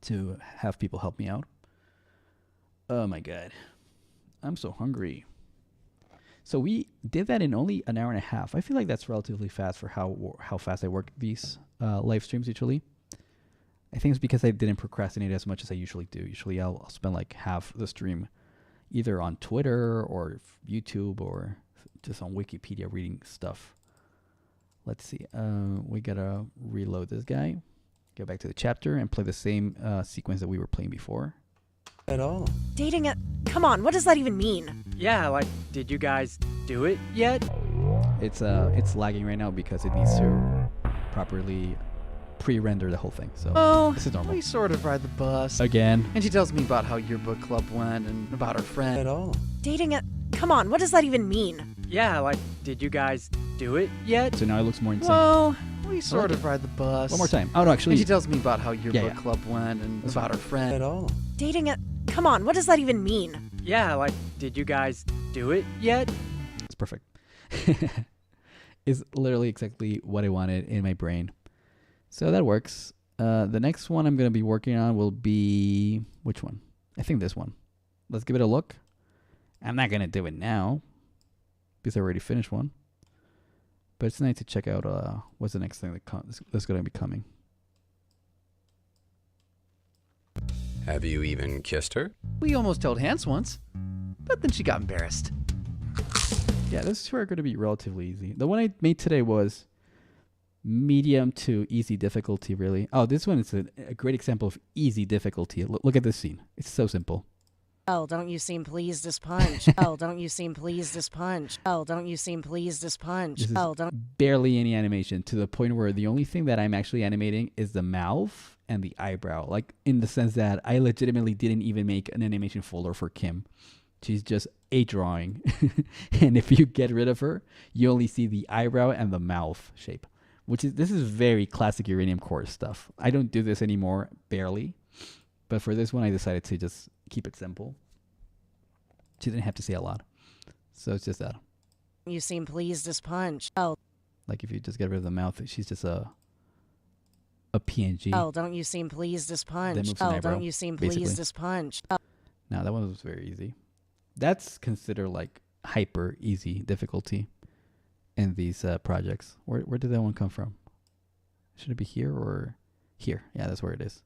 Speaker 1: to have people help me out. Oh my God. I'm so hungry. So we did that in only an hour and a half. I feel like that's relatively fast for how fast I work these live streams usually. I think it's because I didn't procrastinate as much as I usually do. Usually I'll spend like half the stream either on Twitter or YouTube or just on Wikipedia reading stuff. Let's see. We gotta reload this guy. Go back to the chapter and play the same sequence that we were playing before.
Speaker 4: At all.
Speaker 3: Dating it? Come on, what does that even mean?
Speaker 2: Yeah, did you guys do it yet?
Speaker 1: It's lagging right now because it needs to properly pre-render the whole thing. So
Speaker 2: Well,
Speaker 1: this is normal.
Speaker 2: we sort of ride the bus.
Speaker 1: Again.
Speaker 2: And she tells me about how your book club went and about her friend.
Speaker 4: At all.
Speaker 3: Dating it? Come on, what does that even mean?
Speaker 2: Yeah, like, did you guys do it yet?
Speaker 1: So now it looks more insane.
Speaker 2: Well, we sort of ride the bus.
Speaker 1: One more time. Oh no, actually.
Speaker 2: And she tells me about how your
Speaker 1: Yeah,
Speaker 2: book
Speaker 1: yeah.
Speaker 2: club went and about her friend.
Speaker 4: At all.
Speaker 3: Dating it? Come on, what does that even mean?
Speaker 2: Yeah, like, did you guys do it yet?
Speaker 1: It's perfect. It's literally exactly what I wanted in my brain. So that works. The next one I'm going to be working on will be... Which one? I think this one. Let's give it a look. I'm not going to do it now because I already finished one. But it's nice to check out what's the next thing that's going to be coming.
Speaker 4: Have you even kissed her?
Speaker 2: We almost held hands once, but then she got embarrassed.
Speaker 1: Yeah, this is going to be relatively easy. The one I made today was medium to easy difficulty, really. Oh, this one is a great example of easy difficulty. Look at this scene. It's so simple.
Speaker 3: Oh, don't you seem pleased as punch? Oh, don't you seem pleased as punch? Oh, don't you seem pleased as punch?
Speaker 1: This is
Speaker 3: Oh, don't.
Speaker 1: barely any animation, to the point where the only thing that I'm actually animating is the mouth and the eyebrow. Like, in the sense that I legitimately didn't even make an animation folder for Kim. She's just a drawing. And if you get rid of her, you only see the eyebrow and the mouth shape. This is very classic Uranium Core stuff. I don't do this anymore, barely. But for this one, I decided to just keep it simple. She didn't have to say a lot. So it's just that.
Speaker 3: You seem pleased as punch. Oh,
Speaker 1: Like, if you just get rid of the mouth, she's just a PNG.
Speaker 3: oh, don't you seem pleased as punch?
Speaker 1: moves an
Speaker 3: Oh,
Speaker 1: eyebrow,
Speaker 3: don't you seem
Speaker 1: basically.
Speaker 3: pleased as punch? Oh,
Speaker 1: Now, that one was very easy. That's considered like hyper easy difficulty in these projects. Where did that one come from? Should it be here or here? Yeah, that's where it is.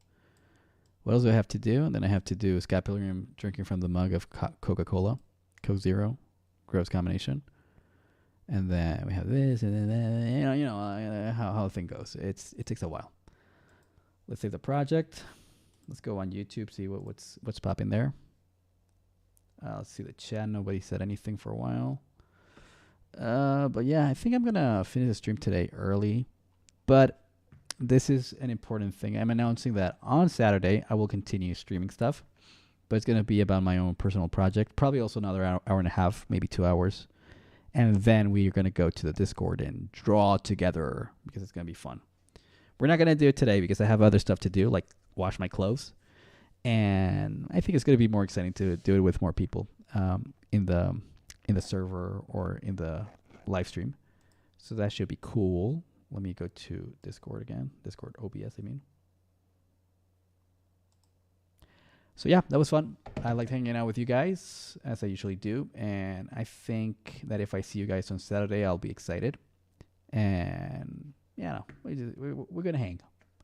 Speaker 1: What else do I have to do? And then I have to do Scott Pilgrim drinking from the mug of Coca-Cola, Coke Zero, gross combination. And then we have this, and then that. You know how the thing goes. It takes a while. Let's save the project. Let's go on YouTube, see what's popping there. Let's see the chat. Nobody said anything for a while. But yeah, I think I'm gonna finish the stream today early. But this is an important thing. I'm announcing that on Saturday I will continue streaming stuff, but it's gonna be about my own personal project. Probably also another hour and a half, maybe 2 hours, and then we're gonna go to the Discord and draw together because it's gonna be fun. We're not gonna do it today because I have other stuff to do, like wash my clothes. And I think it's going to be more exciting to do it with more people in the server or in the live stream. So that should be cool. Let me go to Discord again. Discord OBS, I mean. So yeah, that was fun. I liked hanging out with you guys, as I usually do. And I think that if I see you guys on Saturday, I'll be excited. And yeah, we're going to hang.